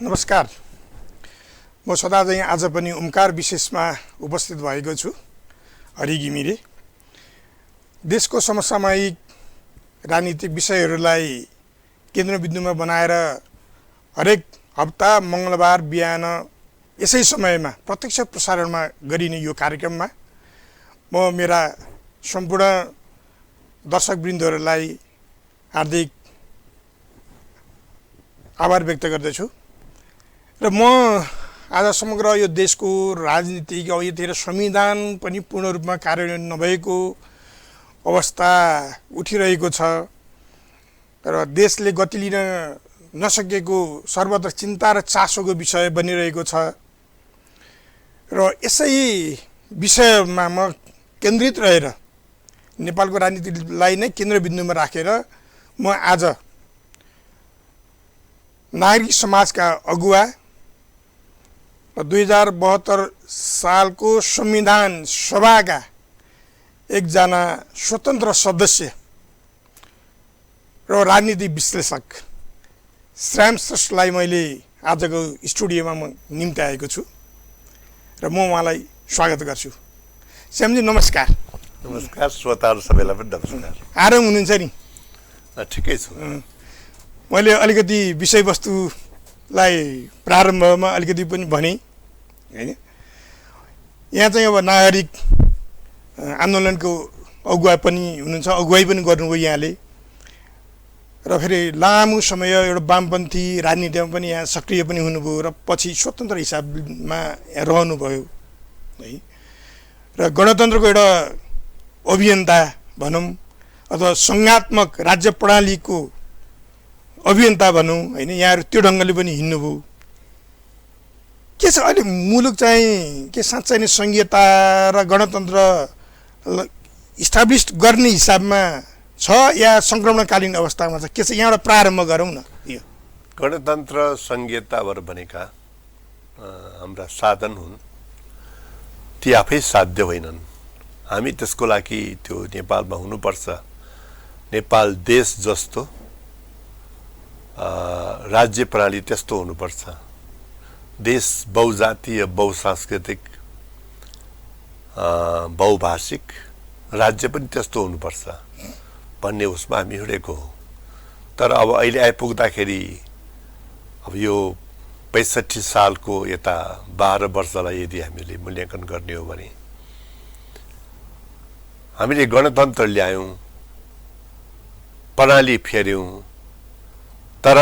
नमस्कार। म सदा चाहिँ आज पनि ओमकार विशेषमा उपस्थित भएको छु। हरि घिमिरे देशको समसामयिक राजनीतिक विषयहरूलाई केन्द्रबिन्दुमा बनाएर हरेक हप्ता मङ्गलबार बिहान यसै समयमा प्रत्यक्ष प्रसारणमा गरिने यो कार्यक्रममा म मेरा सम्पूर्ण दर्शकवृन्दहरूलाई हार्दिक आभार व्यक्त गर्दछु र म आज समग्र यो देशको राजनीतिक अब यतिखेर संविधान पनि पूर्ण रूपमा कार्यान्वयन नभएको अवस्था उठिरहेको छ र देशले गति लिन नसकेको सर्वत्र चिन्ता र चासोको विषय बनिरहेको छ र यसै विषयमा म केन्द्रित रहेर नेपालको राजनीतिलाई नै केन्द्रबिन्दुमा राखेर म आज नागरिक समाजका अगुवा 2072 सालको संविधान सभाका एकजना स्वतन्त्र सदस्य र राजनीतिक विश्लेषक श्याम श्रेष्ठलाई मैले आजको स्टुडियोमा म निम्ति आएको छु र म उहाँलाई स्वागत गर्छु। श्यामजी नमस्कार। नमस्कार श्रोताहरू सबैलाई पनि नमस्कार। आराम हुनुहुन्छ नि? ठिकै छु। मैले अलिकति विषयवस्तुलाई प्रारम्भमा अलिकति पनि भने हैन, यहाँ चाहिँ अब नागरिक आन्दोलनको अगुवा पनि हुनुहुन्छ, अगुवाई पनि गर्नुभयो यहाँले र फेरि लामो समय एउटा वामपन्थी राजनीतिमा पनि यहाँ सक्रिय पनि हुनुभयो र पछि स्वतन्त्र हिसाबमा रहनुभयो है र गणतन्त्रको एउटा अभियन्ता भनौँ अथवा सङ्घात्मक राज्य प्रणालीको अभियन्ता भनौँ होइन, यहाँहरू त्यो ढङ्गले पनि हिँड्नुभयो। के छ अहिले मुलुक चाहिँ के साँच्चै नै संघीयता र गणतन्त्र इस्टाब्लिस गर्ने हिसाबमा छ या सङ्क्रमणकालीन अवस्थामा छ? के छ यहाँबाट प्रारम्भ गरौँ न। यो गणतन्त्र संघीयताबाट बनेका हाम्रा साधन हुन्, ती आफै साध्य होइनन्। हामी त्यसको लागि त्यो नेपालमा हुनुपर्छ नेपाल देश जस्तो राज्य प्रणाली त्यस्तो हुनुपर्छ, देश बहुजातीय बहुसांस्कृतिक बहुभाषिक राज्य पनि त्यस्तो हुनुपर्छ भन्ने उसमा हामी हिँडेको हो। तर अब अहिले आइपुग्दाखेरि अब यो 65 सालको यता 12 वर्षलाई यदि हामीले मूल्याङ्कन गर्ने हो भने हामीले गणतन्त्र ल्यायौँ, प्रणाली फेर्यौँ, तर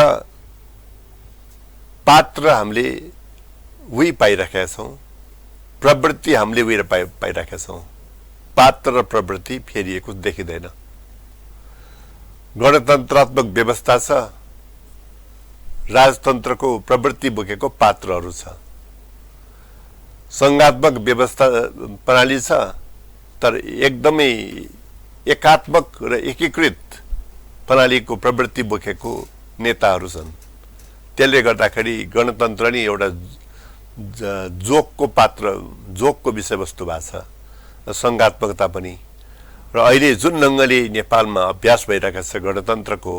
पात्र हामीले उही पाइराखेका छौँ, प्रवृत्ति हामीले उही पाइराखेका छौँ। पात्र र प्रवृत्ति फेरिएको देखिँदैन। गणतन्त्रात्मक व्यवस्था छ, राजतन्त्रको प्रवृत्ति बोकेको पात्रहरू छ। सङ्घात्मक व्यवस्था प्रणाली छ, तर एकदमै एकात्मक र एकीकृत प्रणालीको प्रवृत्ति बोकेको नेताहरू छन्। त्यसले गर्दाखेरि गणतन्त्र नै एउटा जोकको पात्र, जोकको विषयवस्तु भएको छ, सङ्घात्मकता पनि। र अहिले जुन ढङ्गले नेपालमा अभ्यास भइरहेको छ गणतन्त्रको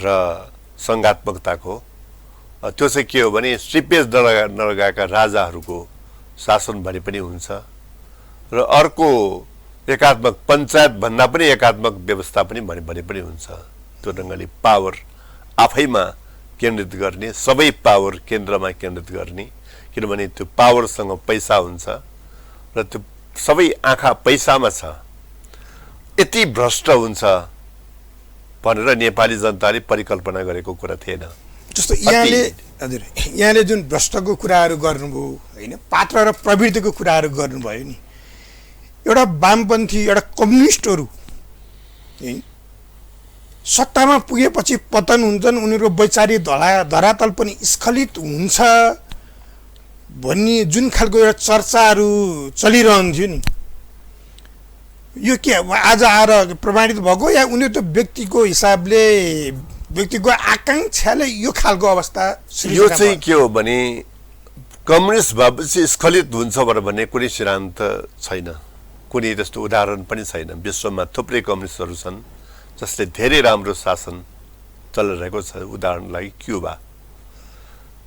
र सङ्घात्मकताको, त्यो चाहिँ के हो भने सिपेज नलगाएका राजाहरूको शासन भने पनि हुन्छ र अर्को एकात्मक पञ्चायत भन्दा पनि एकात्मक व्यवस्था पनि भने पनि हुन्छ। त्यो ढङ्गले पावर आफैमा केन्द्रित गर्ने, सबै पावर केन्द्रमा केन्द्रित गर्ने, किनभने त्यो पावरसँग पैसा हुन्छ र त्यो सबै आँखा पैसामा छ। यति भ्रष्ट हुन्छ भनेर नेपाली जनताले परिकल्पना गरेको कुरा थिएन। जस्तो यहाँले जुन भ्रष्टको कुराहरू गर्नुभयो होइन, पात्र र प्रवृत्तिको कुराहरू गर्नुभयो नि, एउटा वामपन्थी एउटा कम्युनिस्टहरू सत्तामा पुगेपछि पतन हुन्छन्, उनीहरूको वैचारिक धरातल पनि स्खलित हुन्छ भन्ने जुन खालको एउटा चर्चाहरू चलिरहन्थ्यो नि, यो के आज आएर प्रमाणित भएको या उनीहरू त व्यक्तिको हिसाबले व्यक्तिको आकाङ्क्षाले यो खालको अवस्था? यो चाहिँ के हो भने कम्युनिस्ट भएपछि स्खलित हुन्छ भन्ने कुनै सिद्धान्त छैन, कुनै त्यस्तो उदाहरण पनि छैन। विश्वमा थुप्रै कम्युनिस्टहरू छन् जसले धेरै राम्रो शासन चलिरहेको छ। उदाहरणलाई क्युबा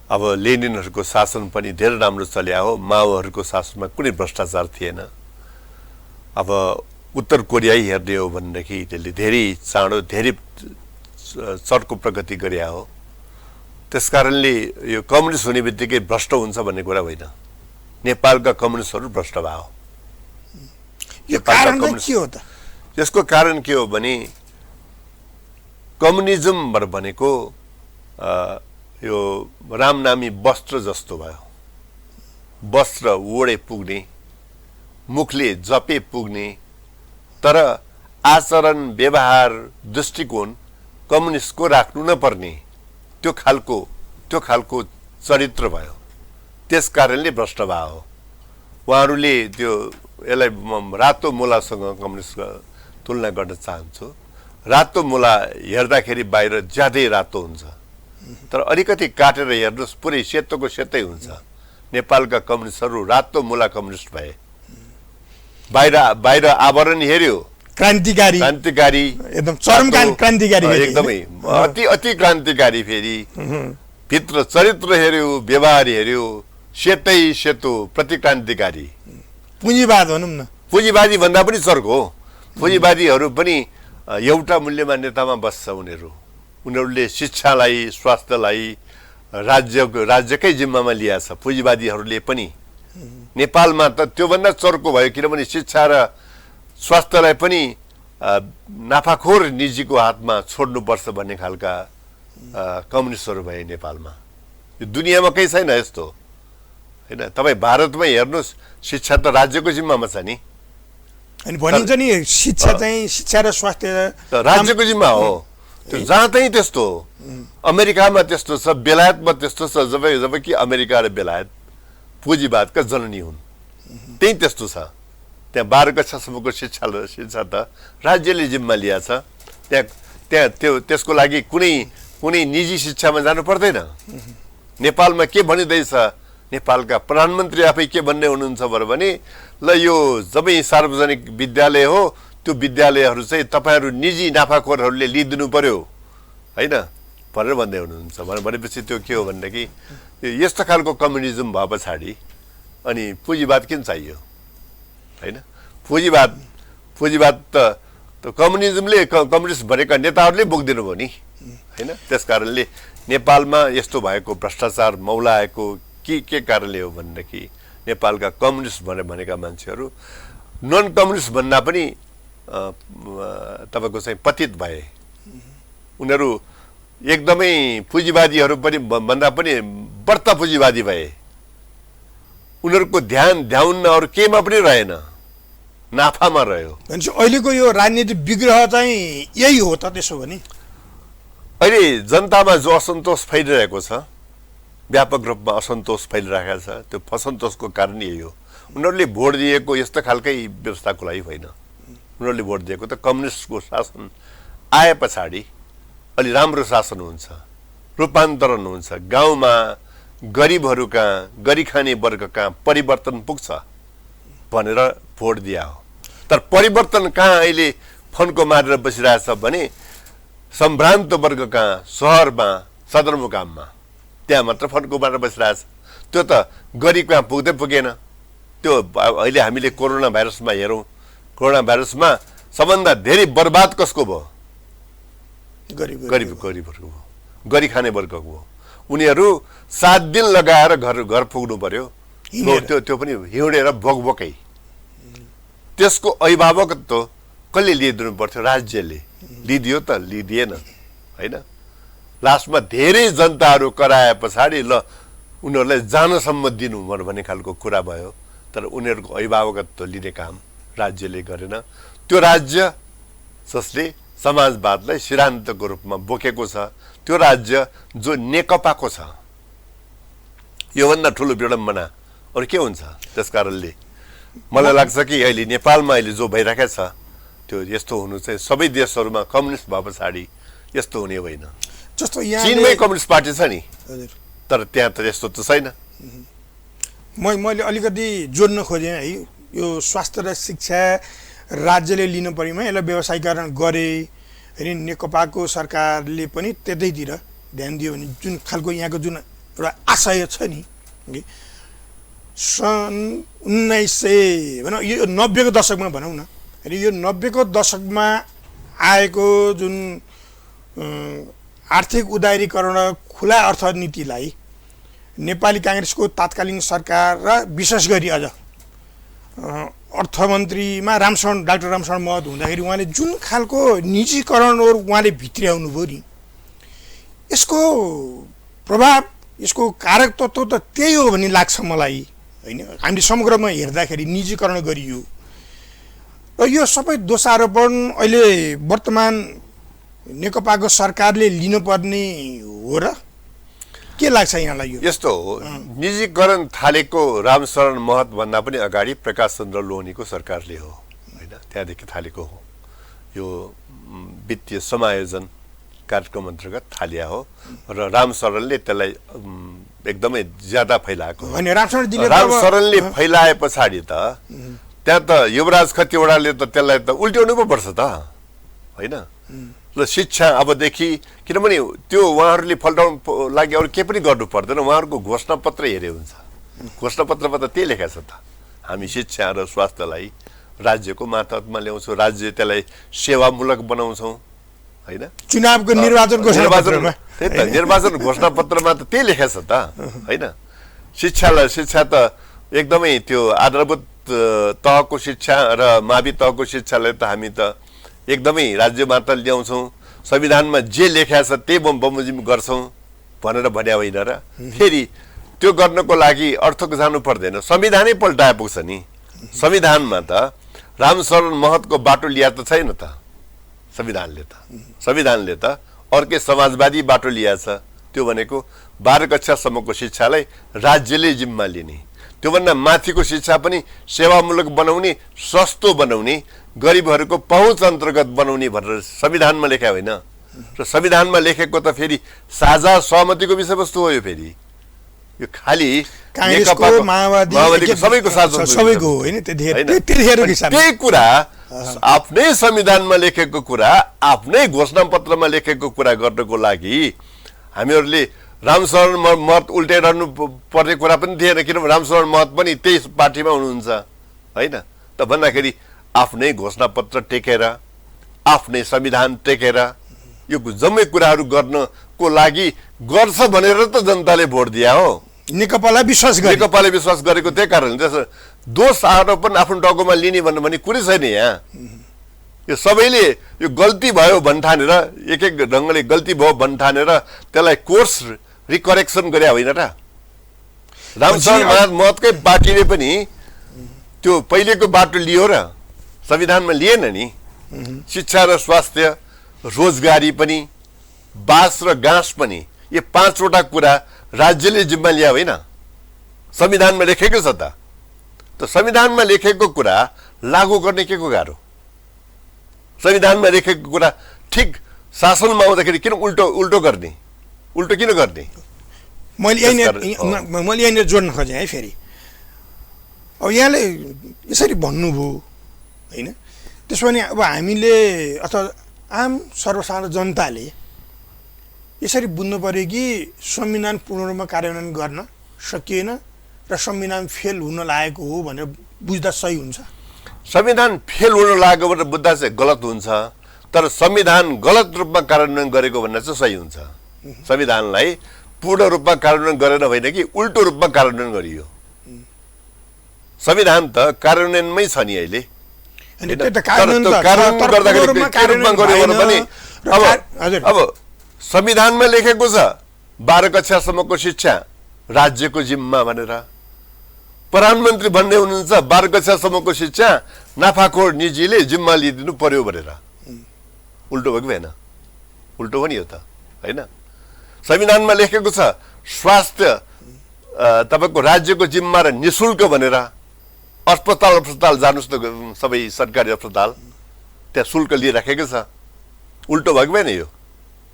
अब लेनिनहरूको शासन पनि धेरै राम्रो चल्या हो, माओहरूको शासनमा कुनै भ्रष्टाचार थिएन। अब उत्तर कोरिया हेर्ने हो भनेदेखि त्यसले धेरै चाँडो धेरै चर्को प्रगति गरे हो। त्यसकारणले यो कम्युनिस्ट हुने बित्तिकै भ्रष्ट हुन्छ भन्ने कुरा होइन। नेपालका कम्युनिस्टहरू भ्रष्ट भयो। यो कारण के हो त? यसको कारण के हो भने कम्युनिजम भनेको यो रामनामी वस्त्र जस्तो भयो। वस्त्र ओढे पुग्ने, मुखले जपे पुग्ने, तर आचरण व्यवहार दृष्टिकोण कम्युनिस्टको राख्नु नपर्ने त्यो खालको चरित्र भयो। त्यसकारणले भ्रष्ट भयो। उहाँहरूले त्यो यसलाई रातो मुलासँग कम्युनिस्टको तुलना गर्न चाहन्छु। रातो मुला हेर्दाखेरि बाहिर ज्यादै रातो हुन्छ, तर अलिकति काटेर हेर्नुहोस् पुरै सेतोको सेतै हुन्छ। नेपालका कम्युनिस्टहरू रातो मुला कम्युनिस्ट भए। बाहिर आवरण हेर्यो क्रान्तिकारी एकदम चरम क्रान्तिकारी, एकदमै अति क्रान्तिकारी। फेरि भित्र चरित्र हेर्यो, व्यवहार हेर्यो, सेतै सेतो प्रतिक्रान्तिकारी। पुँजीवाद भनौँ न, पुँजीवादी भन्दा पनि चर्को हो। पुँजीवादीहरू पनि एउटा मूल्य मान्यतामा बस्छ। उनीहरूले शिक्षालाई, स्वास्थ्यलाई राज्यकै जिम्मामा लिएछ। पुँजीवादीहरूले पनि नेपालमा त त्योभन्दा चर्को भयो, किनभने शिक्षा र स्वास्थ्यलाई पनि नाफाखोर निजीको हातमा छोड्नुपर्छ भन्ने खालका कम्युनिस्टहरू भए नेपालमा। यो दुनियाँमा केही छैन यस्तो, होइन? तपाईँ भारतमै हेर्नुहोस्, शिक्षा त राज्यको जिम्मामा छ नि। अनि भनिन्छ नि शिक्षा र स्वास्थ्य राज्यको जिम्मा हो। त्यो जहाँ त्यही त्यस्तो हो। अमेरिकामा त्यस्तो छ, बेलायतमा त्यस्तो छ। जबकि अमेरिका र बेलायत पुँजीवादका जननी हुन्, त्यही त्यस्तो छ। त्यहाँ 12 कक्षासम्मको शिक्षा त राज्यले जिम्मा लिएछ। त्यहाँ त्यसको लागि कुनै निजी शिक्षामा जानु पर्दैन। नेपालमा के भनिँदैछ, नेपालका प्रधानमन्त्री आफै के भन्ने हुनुहुन्छ भने ल यो जबै सार्वजनिक विद्यालय हो, त्यो विद्यालयहरू चाहिँ तपाईँहरू निजी नाफाखोरहरूले लिइदिनु पर्यो, होइन भनेर भन्दै हुनुहुन्छ। भनेपछि त्यो के हो भनेदेखि यस्तो खालको कम्युनिजम भए पछाडि अनि पुँजीवाद किन चाहियो, होइन? पुँजीवाद त कम्युनिजमले, कम्युनिस्ट भनेका नेताहरूले बोकिदिनु भयो नि, होइन? त्यसकारणले नेपालमा यस्तो भएको भ्रष्टाचार मौलाएको के कारणले हो भनेदेखि नेपालका कम्युनिस्ट भनेका मान्छेहरू नन कम्युनिस्ट भन्दा पनि तपाईँको चाहिँ पतित भए। उनीहरू एकदमै पुँजीवादीहरू पनि भन्दा पनि बढ्ता पुँजीवादी भए। उनीहरूको ध्यान अरू केहीमा पनि रहेन, नाफामा रह्यो। भनेपछि अहिलेको यो राजनीतिक विग्रह चाहिँ यही हो त? त्यसो भने अहिले जनतामा जो असन्तोष फैलिरहेको छ, व्यापक रूपमा असन्तोष फैलिरहेको छ, त्यो असन्तोषको कारण यही हो। उनीहरूले भोट दिएको यस्तो खालकै व्यवस्थाको लागि होइन। उनीहरूले भोट दिएको त कम्युनिस्टको शासन आए पछाडि अलि राम्रो शासन हुन्छ, रूपान्तरण हुन्छ, गाउँमा गरिबहरू कहाँ, गरी खाने वर्ग कहाँ परिवर्तन पुग्छ भनेर भोट दिया हो। तर परिवर्तन कहाँ अहिले फन्को मारेर बसिरहेछ भने सम्भ्रान्त वर्ग कहाँ, सहरमा, सदरमुकाममा, त्यहाँ मात्र फन्को मारेर बसिरहेछ। त्यो त गरिब कहाँ पुगेन। त्यो अहिले हामीले कोरोना भाइरसमा हेरौँ, कोरोना भाइरसमा सबभन्दा धेरै बर्बाद कसको भयो? गरिबहरूको भयो, गरी खाने वर्गको भयो। उनीहरू 7 दिन लगाएर घर पुग्नु पर्यो, त्यो पनि हिँडेर भोकभोकै। त्यसको अभिभावकत्व कसले लिइदिनु पर्थ्यो? राज्यले लिदियो त? लिदिएन, होइन? लास्टमा धेरै जनताहरू कराए पछाडि ल उनीहरूलाई जानसम्म दिनु भन्ने खालको कुरा भयो। तर उनीहरूको अभिभावकत्व लिने काम राज्यले गरेन। त्यो राज्य जसले समाजवादलाई सिद्धान्तको रूपमा बोकेको छ, त्यो राज्य जो नेकपाको छ, योभन्दा ठुलो विडम्बना अरू के हुन्छ? त्यसकारणले मलाई लाग्छ कि अहिले नेपालमा अहिले जो भइरहेको छ त्यो यस्तो हुनु चाहिँ सबै देशहरूमा कम्युनिस्ट भए पछाडि यस्तो हुने होइन। जस्तो चीनमै कम्युनिस्ट पार्टी छ नि, तर त्यहाँ त यस्तो त छैन। मैले अलिकति जोड्न खोजेँ है, यो स्वास्थ्य र शिक्षा राज्यले लिनु परेमा यसलाई व्यवसायीकरण गरे अनि नेकपाको सरकारले पनि त्यतैतिर ध्यान दियो भने जुन खालको यहाँको जुन एउटा आशय छ नि कि सन् 1900 भनौँ यो 90को दशकमा भनौँ न, र यो 90को दशकमा आएको जुन आर्थिक उदारीकरण र खुला अर्थनीतिलाई नेपाली काङ्ग्रेसको तात्कालीन सरकार र विशेष गरी अझ अर्थमन्त्रीमा डाक्टर रामशरण महत हुँदाखेरि उहाँले जुन खालको निजीकरण उहाँले भित्र्याउनु भयो नि, यसको प्रभाव, यसको कारक तत्त्व त त्यही हो भन्ने लाग्छ मलाई होइन। हामीले समग्रमा हेर्दाखेरि निजीकरण गरियो र यो सबै दोषारोपण अहिले वर्तमान नेकपाको सरकारले लिनुपर्ने हो र के लाग्छ यहाँलाई? यो यस्तो हो, निजीकरण थालेको रामशरण महत भन्दा पनि अगाडि प्रकाश चन्द्र लोहनीको सरकारले हो होइन, त्यहाँदेखि थालेको हो। यो वित्तीय समायोजन कार्यक्रम अन्तर्गत थालिया हो र रामशरणले त्यसलाई एकदमै ज्यादा फैलाएको हो। रामशरणले फैलाए पछाडि त त्यहाँ त युवराज खतिवडाले त त्यसलाई त उल्ट्याउनु पो पर्छ त होइन। र शिक्षा अबदेखि, किनभने त्यो उहाँहरूले फल्टाउनु लागि अरू केही पनि गर्नु पर्दैन, उहाँहरूको घोषणापत्र हेरे हुन्छ। घोषणापत्रमा त त्यही लेखेको छ त, हामी शिक्षा र स्वास्थ्यलाई राज्यको मातहतमा ल्याउँछौँ, राज्य त्यसलाई सेवामूलक बनाउँछौँ होइन। चुनावको निर्वाचन घोषणापत्रमा त त्यही लेखेको छ त होइन। शिक्षा त एकदमै त्यो आधारभूत तहको शिक्षा र मावि तहको शिक्षालाई त हामी त एकदमै राज्यमा त ल्याउँछौँ, संविधानमा जे लेखेको छ त्यही बमोजिम गर्छौँ भनेर भन्या होइन र। फेरि त्यो गर्नको लागि अर्थको जानु पर्दैन, संविधानै पल्टाए पुग्छ नि। संविधानमा त रामशरण महतको बाटो लिया त छैन त संविधानले त अर्कै समाजवादी बाटो लिएछ। त्यो भनेको 12 कक्षासम्मको शिक्षालाई राज्यले जिम्मा लिने, त्योभन्दा माथिको शिक्षा पनि सेवामूलक बनाउने, सस्तो बनाउने, गरिबहरूको पहुँच अन्तर्गत बनाउने भनेर संविधानमा लेख्या होइन। र संविधानमा लेखेको त फेरि साझा सहमतिको विषयवस्तु हो। यो फेरि यो खालि माओवादीको सबैको साझा सबैको होइन, त्यही कुरा आफ्नै संविधानमा लेखेको कुरा, आफ्नै घोषणापत्रमा लेखेको कुरा गर्नको लागि हामीहरूले रामशरण महत उल्टाइरहनु पर्ने कुरा पनि थिएन, किनभने रामशरण महत पनि त्यही पार्टीमा हुनुहुन्छ होइन। त भन्दाखेरि आफ्नै घोषणापत्र टेकेर, आफ्नै संविधान टेकेर यो जम्मै कुराहरू गर्नको लागि गर्छ भनेर त जनताले भोट दिया हो। नेकपालाई विश्वास गरेको त्यही कारण दोष आरोपण आफ्नो टाउकोमा लिने भन्नु भने कुरै छैन यहाँ। यो सबैले यो गल्ती भयो भन्ठानेर, एक ढङ्गले गल्ती भयो भन्ठानेर त्यसलाई कोर्स रिकरेक्सन गरे होइन र। रामशरण महतकै पार्टीले पनि त्यो पहिलेको बाटो लियो र संविधानमा लिएन नि। शिक्षा र स्वास्थ्य, रोजगारी पनि, बास र गाँस पनि, यो 5वटा कुरा राज्यले जिम्मा लिया होइन, संविधानमा लेखेको छ त। संविधानमा लेखेको कुरा लागू गर्ने के को गाह्रो? संविधानमा लेखेको कुरा ठिक शासनमा आउँदाखेरि किन उल्टो गर्ने? उल्टो किन गर्ने? मैले यहाँनिर जोड्न खोजेँ है। फेरि अब यहाँले यसरी भन्नुभयो होइन, त्यसो भने अब हामीले अथवा आम सर्वसाधारण जनताले यसरी बुझ्नु पर्यो कि संविधान पूर्ण रूपमा कार्यान्वयन गर्न सकिएन र संविधान फेल हुन लागेको हो भनेर बुझ्दा सही हुन्छ? संविधान फेल हुन लागेको भनेर बुझ्दा चाहिँ गलत हुन्छ, तर संविधान गलत रूपमा कार्यान्वयन गरेको भन्ने चाहिँ सही हुन्छ। संविधानलाई पूर्ण रूपमा कार्यान्वयन गरेन होइन कि उल्टो रूपमा कार्यान्वयन गरियो। संविधान त कार्यान्वयनमै छ नि अहिले। अब संविधानमा लेखेको छ 12 कक्षासम्मको शिक्षा राज्यको जिम्मा भनेर। प्रधानमन्त्री भन्ने हुनुहुन्छ 12 कक्षासम्मको शिक्षा नाफाखोर निजीले जिम्मा लिइदिनु पर्यो भनेर। उल्टो भयो कि भएन? उल्टो हो नि यो त होइन। संविधानमा लेखेको छ स्वास्थ्य तपाईँको राज्यको जिम्मा र निःशुल्क भनेर। अस्पताल जानुहोस् न, सबै सरकारी अस्पताल त्यहाँ शुल्क लिइराखेको छ। उल्टो भयो कि भएन यो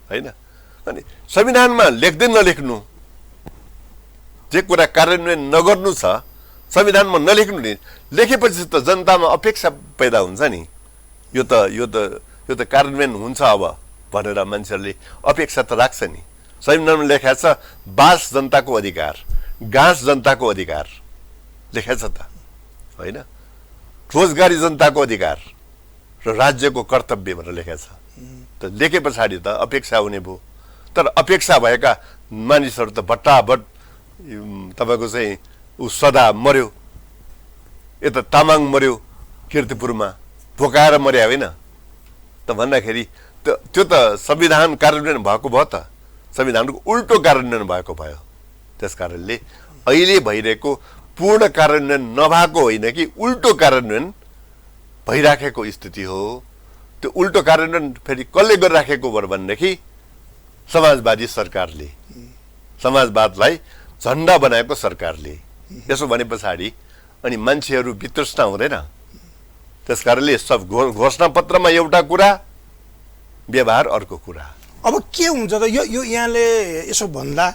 होइन? अनि संविधानमा लेख्दै नलेख्नु, जे कुरा कार्यान्वयन नगर्नु छ संविधानमा नलेख्नु नि, लेखेपछि त जनतामा अपेक्षा पैदा हुन्छ नि। यो त कार्यान्वयन हुन्छ अब भनेर मान्छेहरूले अपेक्षा त राख्छ नि। संविधानमा लेखेको छ बास जनताको अधिकार, घाँस जनताको अधिकार लेखेको छ त, होइन? रोजगारी जनताको अधिकार र राज्यको कर्तव्य भनेर लेखेको छ। त लेखे पछाडि त अपेक्षा हुने भयो। तर अपेक्षा भएका मानिसहरू त भट्टाभट तपाईँको चाहिँ ऊ सदा मर्यो, यता तामाङ मर्यो किर्तिपुरमा, भोकाएर मर्या होइन त भन्दाखेरि त्यो त संविधान कार्यान्वयन भएको भयो त, संविधानको उल्टो कार्यान्वयन भएको भयो। त्यसकारणले अहिले भइरहेको पूर्ण कार्यान्वयन नभएको होइन कि उल्टो कार्यान्वयन भइराखेको स्थिति हो। त्यो उल्टो कार्यान्वयन फेरि कसले गरिराखेको भयो भनेदेखि समाजवादी सरकारले, समाजवादलाई झन्डा बनाएको सरकारले। यसो भने पछाडि अनि मान्छेहरू वितृष्णा हुँदैन। त्यसकारणले सब घोषणा पत्रमा एउटा कुरा, व्यवहार अर्को कुरा। अब के हुन्छ त यो यहाँले यसो भन्दा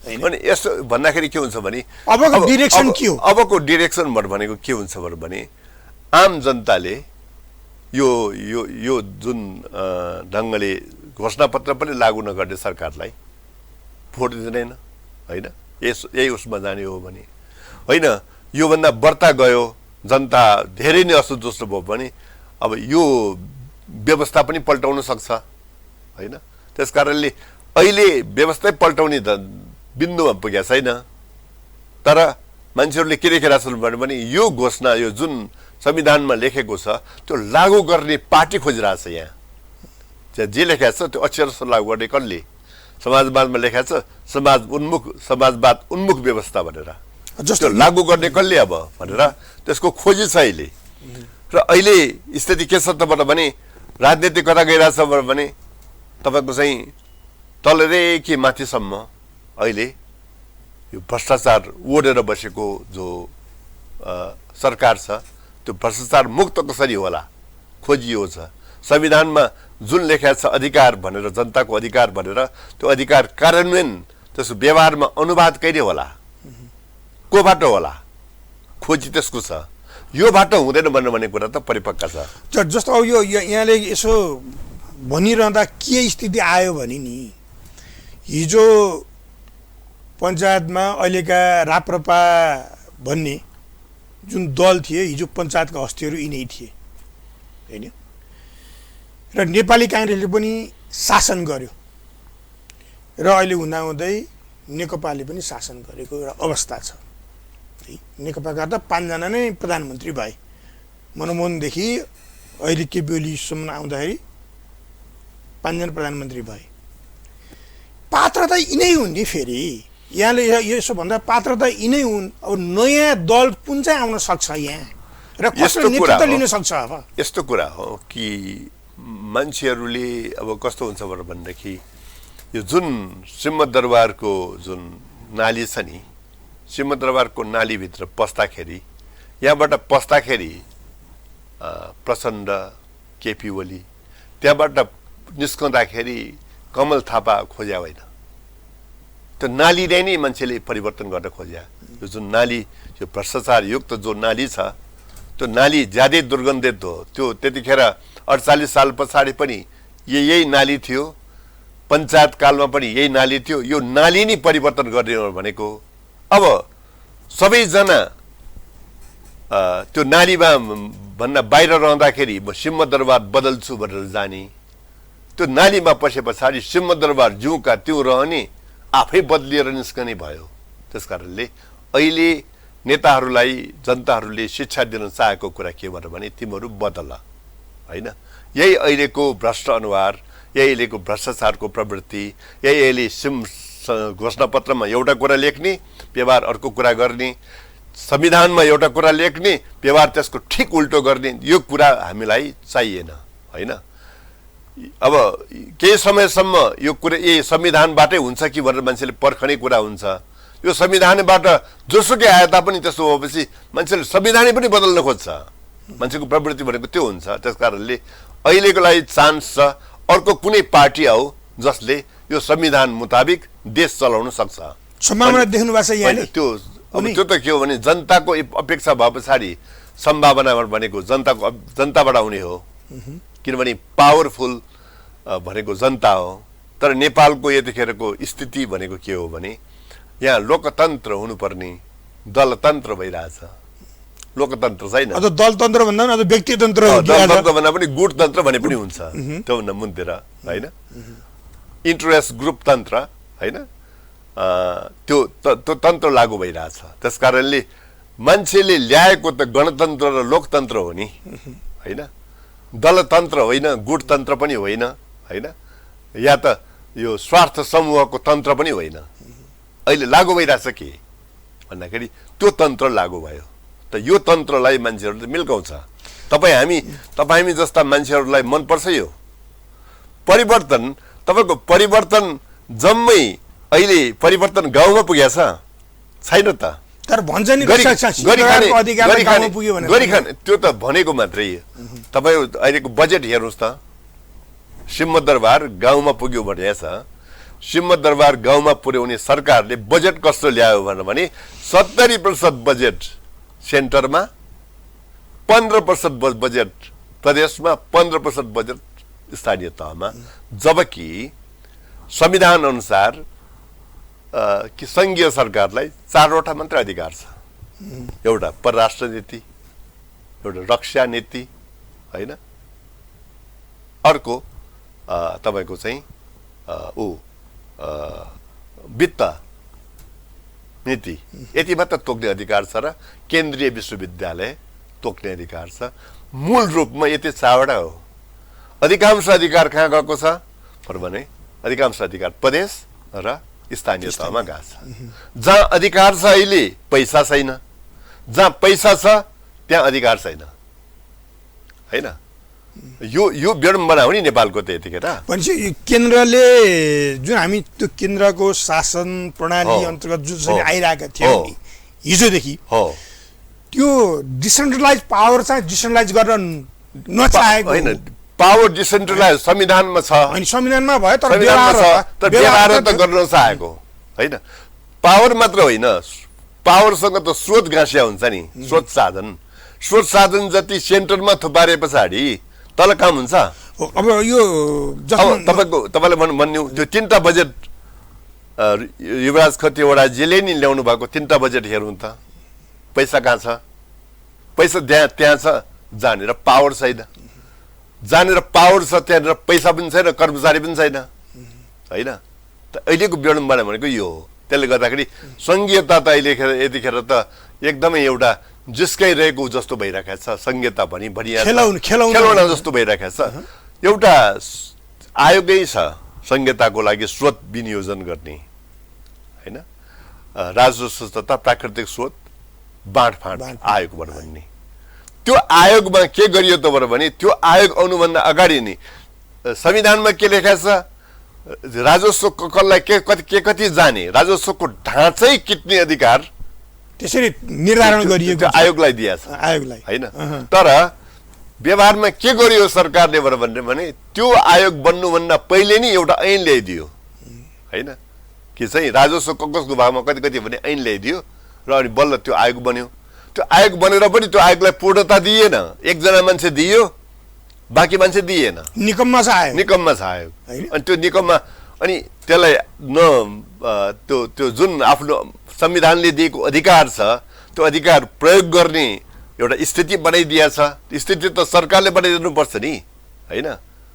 अनि यसो भन्दाखेरि के हुन्छ भने अबको डिरेक्सन के हो? अबको डिरेक्सन भनेको के हुन्छ भने आम जनताले यो जुन ढङ्गले घोषणापत्र पनि लागू नगर्ने सरकारलाई भोट दिँदैन, होइन? यही उसमा जाने हो भने होइन, योभन्दा बढ्ता गयो, जनता धेरै नै असन्तुष्ट भयो भने अब यो व्यवस्था पनि पल्टाउन सक्छ, होइन? त्यसकारणले अहिले व्यवस्था पल्टाउने बिन्दुमा पुगेको छैन। तर मान्छेहरूले के देखेर छन् भने यो घोषणा, यो जुन संविधानमा लेखेको छ त्यो लागू गर्ने पार्टी खोजिरहेछ। यहाँ जे लेखेको छ त्यो अक्षरशः लागू गर्ने कसले? समाजवादमा लेखेको छ समाजवाद उन्मुख व्यवस्था भनेर, त्यो लागू गर्ने कसले अब भनेर त्यसको खोजी छ अहिले। र अहिले स्थिति के छ त भने राजनीति कता गइरहेछ भने तपाईँको चाहिँ तलदेखि माथिसम्म अहिले यो भ्रष्टाचार ओढेर बसेको जो सरकार छ त्यो भ्रष्टाचार मुक्त कसरी होला खोजियो छ। संविधानमा जुन लेखेको छ अधिकार भनेर, जनताको अधिकार भनेर, त्यो अधिकार कार्यान्वयन त्यसको व्यवहारमा अनुवाद कहिले होला, कोबाट होला, खोजी त्यसको छ। यो बाटो हुँदैन भन्ने कुरा त परिपक्व छ। जस्तो अब यो यहाँले यसो भनिरहँदा के स्थिति आयो भने नि, हिजो पञ्चायतमा अहिलेका राप्रपा भन्ने जुन दल थिए, हिजो पञ्चायतका हस्तीहरू यिनै थिए, होइन? र नेपाली काङ्ग्रेसले पनि शासन गर्यो र अहिले हुँदाहुँदै नेकपाले पनि शासन गरेको एउटा अवस्था छ। नेकपाका त 5 जना नै प्रधानमन्त्री भए, मनमोहनदेखि अहिले केपी ओलीसम्म आउँदाखेरि 5 जना प्रधानमन्त्री भए। पात्रता यिनै हुन् नि। फेरि यहाँले यसो भन्दा पात्रता यिनै हुन्। अब नयाँ दल कुन चाहिँ आउन सक्छ यहाँ र कसले नेतृत्व लिन सक्छ? अब यस्तो कुरा हो कि मान्छेहरूले अब कस्तो हुन्छ भनेदेखि यो जुन सिंहदरबारको जुन नाली छ नि, सिंहदरबारको नालीभित्र पस्दाखेरि, यहाँबाट पस्दाखेरि प्रचण्ड, केपी ओली, त्यहाँबाट निस्कँदाखेरि कमल थापा खोज्या होइन। त्यो नालीलाई नै मान्छेले परिवर्तन गर्न खोज्या। यो जुन नाली, यो भ्रष्टाचारयुक्त जो नाली छ त्यो नाली ज्यादै दुर्गन्धित हो। त्यो त्यतिखेर 48 साल पछाडि पनि यही नाली थियो, पञ्चायत कालमा पनि यही नाली थियो। यो नाली नै परिवर्तन गर्ने हो भनेको। अब सबैजना त्यो नालीमा भन्दा बाहिर रहँदाखेरि म सिंहदरबार बदल्छु भनेर जाने, त्यो नालीमा पसे पछाडि सिंहदरबार जिउका त्यो रहने, आफै बदलिएर निस्कने भयो। त्यसकारणले अहिले नेताहरूलाई जनताहरूले शिक्षा दिन चाहेको कुरा के भने तिमीहरू बदल, होइन? यही अहिलेको भ्रष्ट अनुहार, यही अहिलेको भ्रष्टाचारको प्रवृत्ति, यही अहिले घोषणापत्रमा एउटा कुरा लेख्ने, व्यवहार अर्को कुरा गर्ने, संविधानमा एउटा कुरा लेख्ने, व्यवहार त्यसको ठिक उल्टो गर्ने, यो कुरा हामीलाई चाहिएन, होइन? अब केही समयसम्म यो कुरा यही संविधानबाटै हुन्छ कि भनेर मान्छेले पर्खने कुरा हुन्छ। यो संविधानबाट जोसुकै आए तापनि त्यस्तो भएपछि मान्छेले संविधानै पनि बदल्न खोज्छ। मान्छेको प्रवृत्ति भनेको त्यो हुन्छ। त्यसकारणले अहिलेको लागि चान्स छ अर्को कुनै पार्टी आऊ जसले यो संविधान मुताबिक देश चलाउन सक्छ। सम्भावना देख्नु भएको छ यहाँले? त्यो त के हो भने जनताको अपेक्षा भए पछाडि सम्भावना भनेको जनताबाट आउने हो। किनभने पावरफुल भनेको जनता हो, तर नेपालको यतिखेरको स्थिति भनेको के हो भने यहाँ लोकतन्त्र हुनुपर्ने दलतन्त्र भइरहेछ। लोकतन्त्र छैन, अझ दलतन्त्र भन्दा पनि अझ व्यक्तितन्त्र दलतन्त्र भन्दा पनि गुटतन्त्र भने पनि हुन्छ, त्योभन्दा मुन्तिर होइन, इन्ट्रेस्ट ग्रुप तन्त्र होइन, त्यो तन्त्र लागू भइरहेछ। त्यस कारणले मान्छेले ल्याएको त गणतन्त्र र लोकतन्त्र हो नि होइन, दलतन्त्र होइन, गुटतन्त्र पनि होइन होइन, या त यो स्वार्थ समूहको तन्त्र पनि होइन। अहिले लागू भइरहेछ के भन्दाखेरि त्यो तन्त्र लागू भयो। त यो तन्त्रलाई मान्छेहरूले मिल्काउँछ। तपाईँ हामी जस्ता मान्छेहरूलाई मनपर्छ यो परिवर्तन। तपाईँको परिवर्तन जम्मै अहिले परिवर्तन गाउँमा पुगेछ छैन त, तर भन्छ नि गरिखाने त्यो त भनेको मात्रै। तपाईँ अहिलेको बजेट हेर्नुहोस् त, सिंहदरबार गाउँमा पुग्यो भनेछ। सिंहदरबार गाउँमा पुर्याउने सरकारले बजेट कस्तो ल्यायो भने 70% बजेट सेन्टरमा, 15% बजेट प्रदेशमा, 15% बजेट स्थानीय तहमा। जबकि संविधान अनुसार कि संघीय सरकारलाई 4वटा मात्र अधिकार छ। एउटा परराष्ट्र नीति, एउटा रक्षा नीति होइन, अर्को तपाईको चाहिँ वित्त नीति, यति मात्र तोक्ने अधिकार छ र केन्द्रीय विश्वविद्यालय तोक्ने अधिकार छ। मूल रूपमा यति 4वटा हो। अधिकांश अधिकार कहाँ गएको छ भने अधिकांश अधिकार प्रदेश र स्थानीय तहमा गएको छ। जहाँ अधिकार छ अहिले पैसा छैन, जहाँ पैसा छ त्यहाँ अधिकार छैन होइन। यो विडम्बना हो नि नेपालको त यतिखेर। भनेपछि केन्द्रले जुन हामी त्यो केन्द्रको शासन प्रणाली अन्तर्गत जुन आइरहेका थियौँ नि हिजोदेखि, त्यो डिसेन्ट्रलाइज पावर चाहिँ डिसेन्ट्रलाइज गर्न नचाहेको होइन। पावर डिसेन्ट्रलाइज संविधानमा छ, अनि संविधानमा भयो तर व्यवहार त गर्न चाहेको होइन। पावर मात्र होइन, पावरसँग त स्रोत गाँसिया हुन्छ नि, स्रोत साधन जति सेन्टरमा थुपारे पछाडि तल काम हुन्छ। अब यो तपाईँलाई भन्नु त्यो 3टा बजेट युवराज खतिवडाजीले नि ल्याउनु भएको 3टा बजेट हेरौँ त, पैसा कहाँ छ? पैसा त्यहाँ छ, जानेर पावर छैन, जानेर पावर छ त्यहाँनिर पैसा पनि छैन, कर्मचारी पनि छैन होइन। त अहिलेको विडम्बना भनेको यो हो। त्यसले गर्दाखेरि संघीयता त अहिले यतिखेर त एकदमै एउटा जिस्काइरहेको जस्तो भइरहेको छ। संघीयता खेलौना जस्तो भइरहेको छ। एउटा आयोगै छ संघीयताको लागि स्रोत विनियोजन गर्ने होइन, राजस्व तथा प्राकृतिक स्रोत बाँडफाँड आयोग भन्ने। त्यो आयोगमा के गरियो त भने त्यो आयोग आउनुभन्दा अगाडि नै संविधानमा के लेखा छ, राजस्व कसलाई के कति जाने, राजस्वको ढाँचै किट्ने अधिकार त्यसरी निर्धारण गरिएको आयोगलाई दिएछ आयोगलाई होइन। तर व्यवहारमा के गरियो सरकारले भने त्यो आयोग बन्नुभन्दा पहिले नै एउटा ऐन ल्याइदियो होइन, कि चाहिँ राजस्व कसको भागमा कति भने ऐन ल्याइदियो र अनि बल्ल त्यो आयोग बन्यो। त्यो आयोग बनेर पनि त्यो आयोगलाई पूर्णता दिएन, एकजना मान्छे दियो, बाँकी मान्छे दिएन, निकम्मा छ आयोग। अनि त्यो निकम्मा, अनि त्यसलाई त्यो जुन आफ्नो संविधानले दिएको अधिकार छ त्यो अधिकार प्रयोग गर्ने एउटा स्थिति बनाइदिएछ। स्थिति त सरकारले बनाइदिनु पर्छ नि होइन।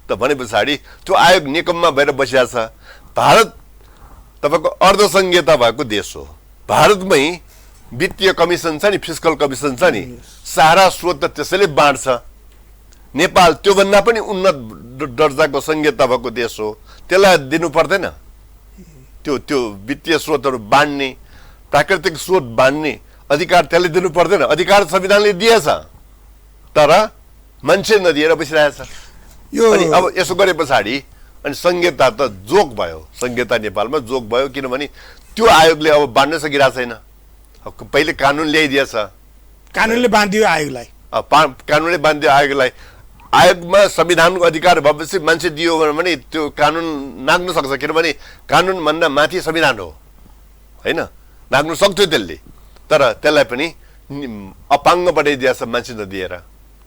त भने पछाडि त्यो आयोग निकम्मा भएर बसिरहेछ। भारत तपाईँको अर्धसङ्घीयता भएको देश हो। भारतमै वित्तीय कमिसन छ नि, फिस्कल कमिसन छ नि, सारा स्रोत त त्यसैले बाँड्छ। नेपाल त्योभन्दा पनि उन्नत दर्जाको संघीयता भएको देश हो, त्यसलाई दिनु पर्दैन? त्यो वित्तीय स्रोतहरू बाँड्ने, प्राकृतिक स्रोत बाँड्ने अधिकार त्यसले दिनु पर्दैन? अधिकार संविधानले दिएछ तर मान्छे नदिएर बसिरहेछ। अनि अब यसो गरे पछाडि अनि संघीयता त जोक भयो, संघीयता नेपालमा जोक भयो। किनभने त्यो आयोगले अब बाँड्न सकिरहेको छैन। पहिले कानुन ल्याइदिएछ, कानुनले बाँधियो आयोगलाई, कानुनले बाँधियो आयोगलाई। आयोगमा संविधानको अधिकार भएपछि मान्छे दियो भने त्यो कानुन नाग्न सक्छ, किनभने कानुन भन्दा माथि संविधान हो होइन, नाग्नु सक्थ्यो त्यसले। तर त्यसलाई पनि अपाङ्ग बनाइदिएछ मान्छे नदिएर।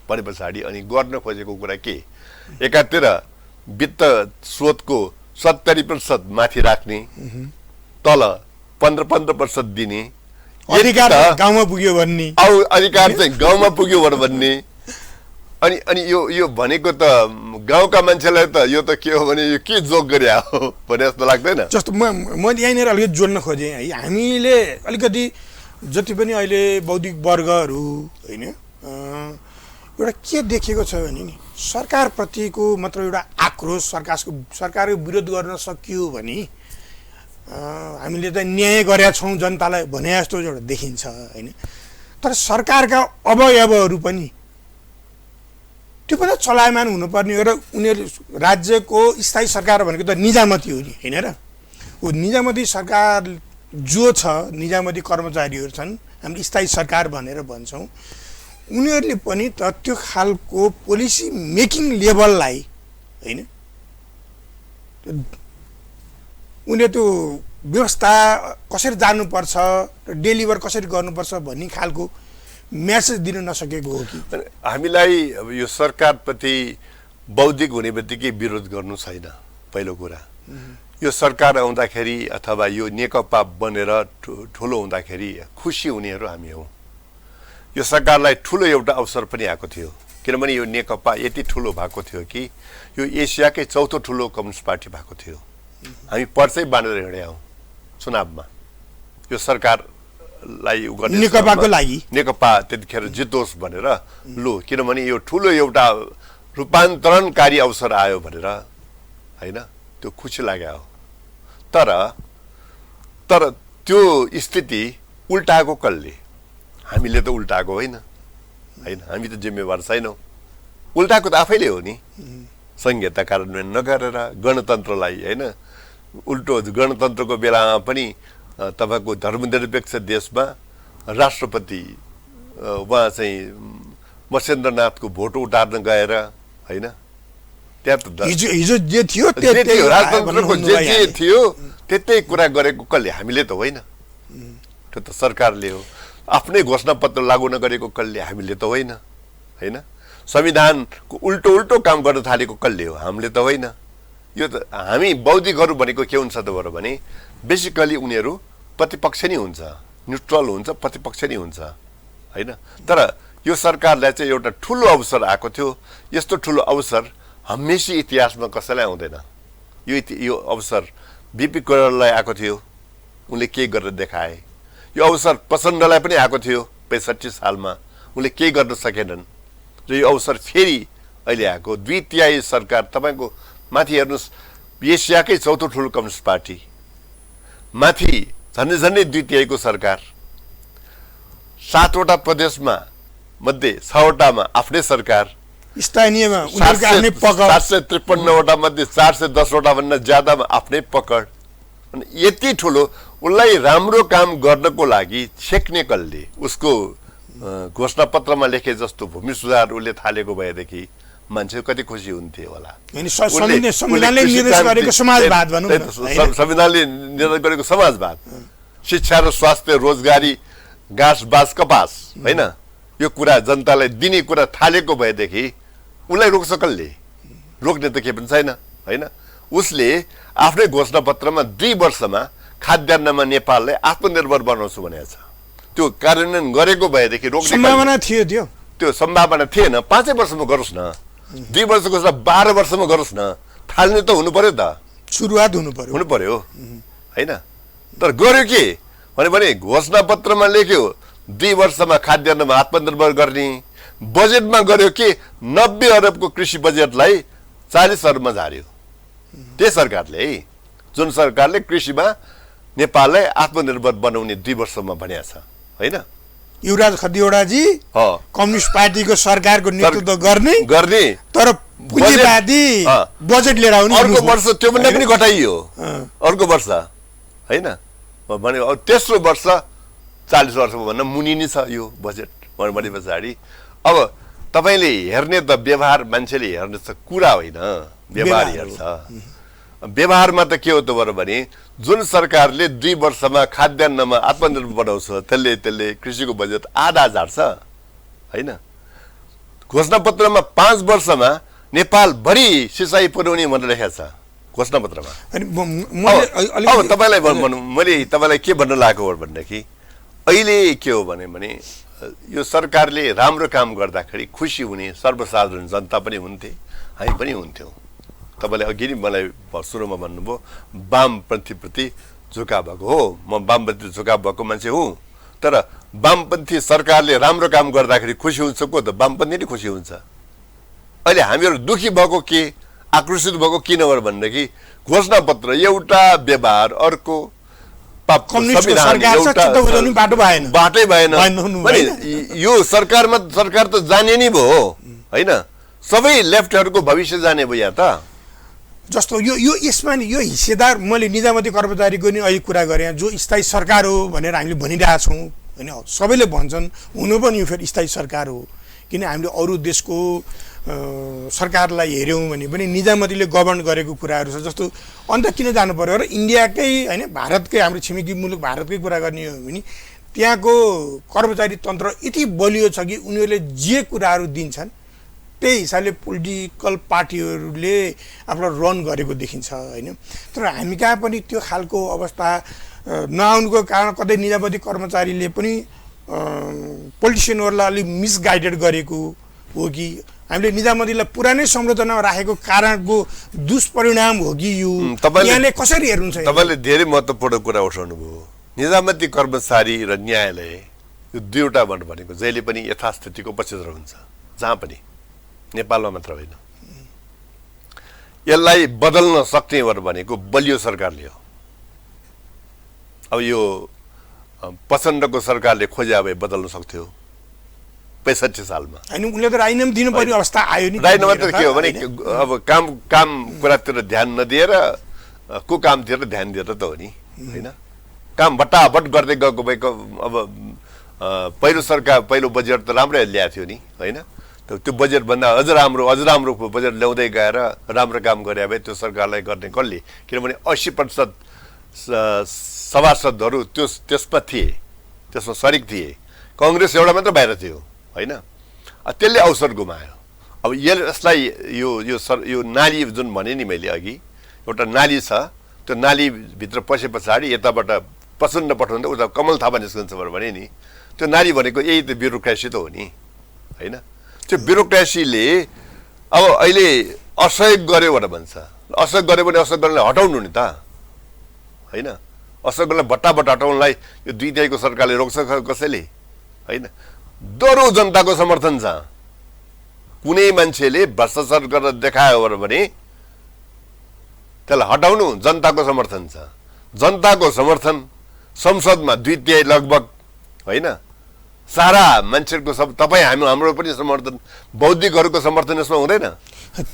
भने पछाडि अनि गर्न खोजेको कुरा के, एकातिर वित्त स्रोतको 70% माथि राख्ने, तल 15% दिने, अधिकार गाउँमा पुग्यो भन्ने, अधिकार चाहिँ गाउँमा पुग्यो भन्ने। अनि यो भनेको त गाउँका मान्छेलाई त यो त के हो भने यो के जोक गरे हो भने जस्तो लाग्दैन। जस्तो म यहीँनिर अलिकति जोड्न खोजेँ है, हामीले अलिकति जति पनि अहिले बौद्धिक वर्गहरू होइन एउटा के देखेको छ भने नि सरकारप्रतिको मात्र एउटा आक्रोश, सरकारको विरोध गर्न सकियो भने हामीले त न्याय गरेका छौँ जनतालाई भने जस्तो एउटा देखिन्छ होइन। तर सरकारका अवयवहरू पनि त्यो पनि चलायमान हुनुपर्ने हो र उनीहरू राज्यको स्थायी सरकार भनेको त निजामती हो नि होइन र। ऊ निजामती सरकार जो छ, निजामती कर्मचारीहरू छन्, हामी स्थायी सरकार भनेर भन्छौँ, उनीहरूले पनि त त्यो खालको पोलिसी मेकिङ लेभललाई होइन उनीहरूले त्यो व्यवस्था कसरी जानुपर्छ, डेलिभर कसरी गर्नुपर्छ भन्ने खालको म्यासेज दिन नसकेको हो कि। हामीलाई अब यो सरकारप्रति बौद्धिक हुने बित्तिकै विरोध गर्नु छैन। पहिलो कुरा यो सरकार आउँदाखेरि अथवा यो नेकपा बनेर ठुलो हुँदाखेरि खुसी हुनेहरू हामी हौँ। यो सरकारलाई ठुलो एउटा अवसर पनि आएको थियो, किनभने यो नेकपा यति ठुलो भएको थियो कि यो एसियाकै चौथो ठुलो कम्युनिस्ट पार्टी भएको थियो। हामी पर्चै बाँडेर हिँडे हौँ चुनावमा यो सरकारलाई नेकपाको लागि, नेकपा त्यतिखेर जितोस् भनेर लु, किनभने यो ठुलो एउटा रूपान्तरणकारी अवसर आयो भनेर होइन, त्यो खुसी लाग्यो हो। तर त्यो स्थिति उल्टाएको कसले? हामीले त उल्टाएको होइन, हामी त जिम्मेवार छैनौँ। उल्टाएको त आफैले हो नि, संहिता कार्यान्वयन नगरेर गणतन्त्रलाई होइन। उल्टो गणतन्त्रको बेलामा पनि तपाईँको धर्मनिरपेक्ष देशमा राष्ट्रपति उहाँ चाहिँ मसेन्द्रनाथको भोट उतार्न गएर होइन, त्यहाँ त हिजो जे थियो राजतन्त्रको जे थियो त्यतै कुरा गरेको कसले? हामीले त होइन, त्यो त सरकारले हो। आफ्नै घोषणापत्र लागू नगरेको कसले? हामीले त होइन होइन। संविधानको उल्टो काम गर्न थालेको कसले हो? हामीले त होइन। यो त हामी बौद्धिकहरू भनेको के हुन्छ त भने बेसिकली उनीहरू प्रतिपक्ष नै हुन्छ, न्युट्रल हुन्छ, प्रतिपक्ष नै हुन्छ होइन। तर यो सरकारलाई चाहिँ एउटा ठुलो अवसर आएको थियो। यस्तो ठुलो अवसर हमेसा इतिहासमा कसैलाई आउँदैन। यो अवसर बिपी कोइरालालाई आएको थियो, उनले के गरेर देखाए। यो अवसर प्रचण्डलाई पनि आएको थियो 65 सालमा, उनले केही गर्न सकेनन्। र यो अवसर फेरि अहिले आएको। 2/3 सरकार तपाईँको माथि हेर्नुहोस्, एसियाकै चौथो ठुलो कम्युनिस्ट पार्टी माथि झन्डै 2/3 सरकार, 7वटा प्रदेशमा मध्ये 6वटामा आफ्नै सरकार, 753वटा मध्ये 410वटा भन्दा ज्यादामा आफ्नै पकड। अनि यति ठुलो उसलाई राम्रो काम गर्नको लागि छेक्ने कसले? उसको घोषणापत्रमा लेखे जस्तो भूमि सुधार उसले थालेको भएदेखि मान्छे कति खुसी हुन्थे होला। संविधानले निर्देश गरेको समाजवाद भनौँ न, संविधानले निर्देश गरेको समाजवाद, शिक्षा र स्वास्थ्य, रोजगारी, घाँस बाँस कपास होइन, यो कुरा जनतालाई दिने कुरा थालेको भएदेखि उसलाई रोक्छ कसले? रोक्ने त के पनि छैन होइन। उसले आफ्नै घोषणापत्रमा 2 वर्षमा खाद्यान्नमा नेपाललाई आत्मनिर्भर बनाउँछु भनेको छ। त्यो कार्यान्वयन गरेको भएदेखि रोक्ने सम्भावना थियो, त्यो सम्भावना थिएन। 5 वर्षमा गरोस् न, 2 वर्षको 12 वर्षमा गरोस् न, थाल्ने त हुनु पर्यो त, सुरुवात हुनु पर्यो होइन। तर गर्यो के भने घोषणापत्रमा लेख्यो 2 वर्षमा खाद्यान्नमा आत्मनिर्भर गर्ने, बजेटमा गर्यो के 90 अरबको कृषि बजेटलाई 40 अरबमा झार्यो। त्यही सरकारले है, जुन सरकारले कृषिमा नेपाललाई आत्मनिर्भर बनाउने 2 वर्षमा भनेको छ होइन। युवराज खतिवडाजी कम्युनिस्ट पार्टीको सरकारको नेतृत्व गर्ने तर पुँजीवादी बजेट लिएर आउने। अर्को वर्ष त्यो भन्दा पनि घटाइयो, अर्को वर्ष होइन भने तेस्रो वर्ष 40 वर्षमा भन्दा मुनि नै छ यो बजेट भने पछाडि। अब तपाईँले हेर्ने त व्यवहार, मान्छेले हेर्ने त कुरा होइन, व्यवहार हेर्छ। व्यवहारमा त के हो त भने जुन सरकारले 2 वर्षमा खाद्यान्नमा आत्मनिर्भर बनाउँछ त्यसले कृषिको बजेट आधा झार्छ होइन। घोषणापत्रमा 5 वर्षमा नेपाल भरि सिँचाइ पुर्याउने भनेर लेखेको छ घोषणापत्रमा। अनि मैले मैले तपाईँलाई के भन्न लागेको हो भनेदेखि अहिले के हो भने यो सरकारले राम्रो काम गर्दाखेरि खुसी हुने सर्वसाधारण जनता पनि हुन्थे, हामी पनि हुन्थ्यौँ। तपाईँले अघि नै मलाई सुरुमा भन्नुभयो वामपन्थीप्रति झुकाव भएको हो, म वामपन्थी झुकाव भएको मान्छे हुँ। तर वामपन्थी सरकारले राम्रो काम गर्दाखेरि खुसी हुन्छ को त वामपन्थी नै खुसी हुन्छ। अहिले हामीहरू दुखी भएको के, आक्रोशित भएको किन हो भनेदेखि घोषणापत्र एउटा व्यवहार, अर्को बाटै भएन। यो सरकार त जाने नै भयो होइन, सबै लेफ्टहरूको भविष्य जाने भयो यहाँ त। जस्तो यो यसमा नि यो हिस्सेदार, मैले निजामती कर्मचारीको नि अहिले कुरा गरेँ, जो स्थायी सरकार हो भनेर हामीले भनिरहेछौँ होइन, सबैले भन्छन्, हुनु पनि यो फेरि स्थायी सरकार हो। किन हामीले अरू देशको सरकारलाई हेऱ्यौँ भने पनि निजामतीले गभर्न गरेको कुराहरू छ। जस्तो अन्त किन जानु पर्यो र इन्डियाकै होइन, भारतकै, हाम्रो छिमेकी मुलुक भारतकै कुरा गर्ने हो भने त्यहाँको कर्मचारी तन्त्र यति बलियो छ कि उनीहरूले जे कुराहरू दिन्छन् त्यही हिसाबले पोलिटिकल पार्टीहरूले आफ्नो रन गरेको देखिन्छ होइन। तर हामी कहाँ पनि त्यो खालको अवस्था नआउनुको कारण कतै निजामती कर्मचारीले पनि पोलिटिसियनहरूलाई अलिक मिसगाइडेड गरेको हो कि हामीले निजामतीलाई पुरानै संरचनामा राखेको कारणको दुष्परिणाम हो कि यो यहाँले कसरी हेर्नुहुन्छ? तपाईँले धेरै महत्त्वपूर्ण कुरा उठाउनु भयो। निजामती कर्मचारी र न्यायालय यो दुईवटा भनेको जहिले पनि यथास्थितिको पक्षधर हुन्छ, जहाँ पनि, नेपालमा मात्र होइन। यसलाई बदल्न सक्ने भनेको बलियो सरकारले हो। अब यो प्रचण्डको सरकारले खोजे भए बदल्न सक्थ्यो 65 सालमा। होइन, उनले त राजीनामा दिनु पर्ने अवस्था आयो नि। राजीनामा त के हो भने अब काम कुरातिर ध्यान नदिएर कुकामतिर ध्यान दिएर त हो नि होइन। काम भट्टाभट गर्दै गएको भएको। अब पहिलो बजेट त राम्रै ल्याएको थियो नि होइन। त्यो बजेटभन्दा अझ राम्रो बजेट ल्याउँदै गएर राम्रो काम गरे भए त्यो सरकारलाई गर्ने कसले? किनभने 80% सभासदहरू त्यसमा थिए, त्यसमा सरिक थिए। कङ्ग्रेस एउटा मात्र बाहिर थियो होइन। त्यसले अवसर गुमायो। अब यसलाई यो नाली जुन भने नि मैले अघि, एउटा नाली छ, त्यो नालीभित्र पसे पछाडि यताबाट प्रचण्ड पठाउँदा उता कमल थापा निस्कन्छ भने नि, त्यो नाली भनेको यही त ब्युरोक्रेसी त हो नि होइन। त्यो ब्युरोक्रेसीले अब अहिले असहयोग गर्यो भनेर भन्छ। असहयोग गर्यो भने असहयोग गर्नलाई हटाउनु नि त होइन। असहयोग गर्नलाई भट्टाभट हटाउनलाई यो 2/3 सरकारले रोक्छ कसैले होइन। दरो जनताको समर्थन छ। कुनै मान्छेले भ्रष्टाचार गरेर देखायो भने त्यसलाई हटाउनु जनताको समर्थन छ। जनताको समर्थन संसदमा 2/3 लगभग होइन। सारा मान्छेहरूको सब तपाईँ हाम्रो पनि समर्थन, बौद्धिकहरूको समर्थन यसमा हुँदैन।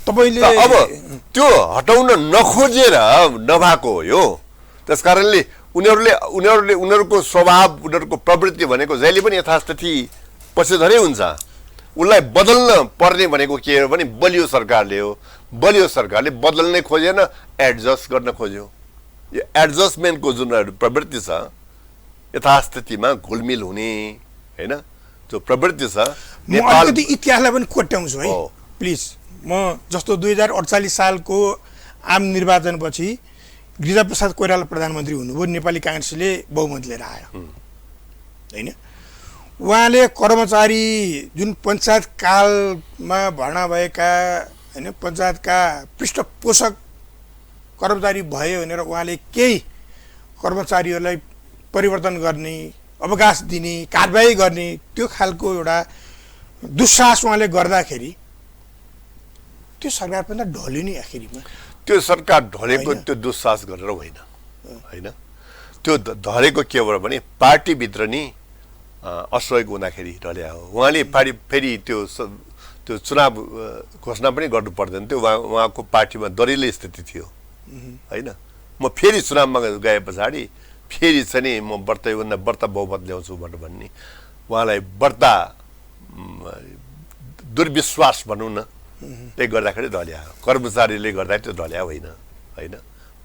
तपाईँले अब त्यो हटाउन नखोजेर नभएको हो यो। त्यसकारणले उनीहरूको स्वभाव, उनीहरूको प्रवृत्ति भनेको जहिले पनि यथास्थिति पक्षधरै हुन्छ। उसलाई बदल्न पर्ने भनेको के हो भने बलियो सरकारले हो। बलियो सरकारले बदल्नै खोजेन, एडजस्ट गर्न खोज्यो। यो एडजस्टमेन्टको जुन प्रवृत्ति छ, यथास्थितिमा घुलमिल हुने होइन जो प्रवृत्ति छ, नेपाल इतिहासलाई पनि कोट्याउँछु है प्लिज। म जस्तो 2048 सालको आम निर्वाचनपछि गिरिजाप्रसाद कोइराला प्रधानमन्त्री हुनुभयो, नेपाली काङ्ग्रेसले बहुमत लिएर आयो होइन। उहाँले कर्मचारी जुन पञ्चायत कालमा भर्ना भएका होइन, पञ्चायतका पृष्ठपोषक कर्मचारी भयो भनेर उहाँले केही कर्मचारीहरूलाई परिवर्तन गर्ने, अवकाश दिने, कारबाही गर्ने त्यो खालको एउटा दुस्साहस उहाँले गर्दाखेरि त्यो सरकार पनि त ढल्यो नि आखिरीमा। त्यो सरकार ढलेको त्यो दुस्साहस गरेर होइन होइन। त्यो ढलेको के हो भने पार्टीभित्र नि असहयोग हुँदाखेरि ढल्या हो। उहाँले फेरि त्यो चुनाव घोषणा पनि गर्नु पर्दैन थियो। उहाँको पार्टीमा दरिलो स्थिति थियो होइन। म फेरि चुनावमा गए पछाडि फेरि चाहिँ नि म बढ्ता बहुमत ल्याउँछु भनेर भन्ने उहाँलाई बढ्ता दुर्विश्वास भनौँ न, त्यही गर्दाखेरि ढल्या। कर्मचारीले गर्दा त्यो ढल्या होइन होइन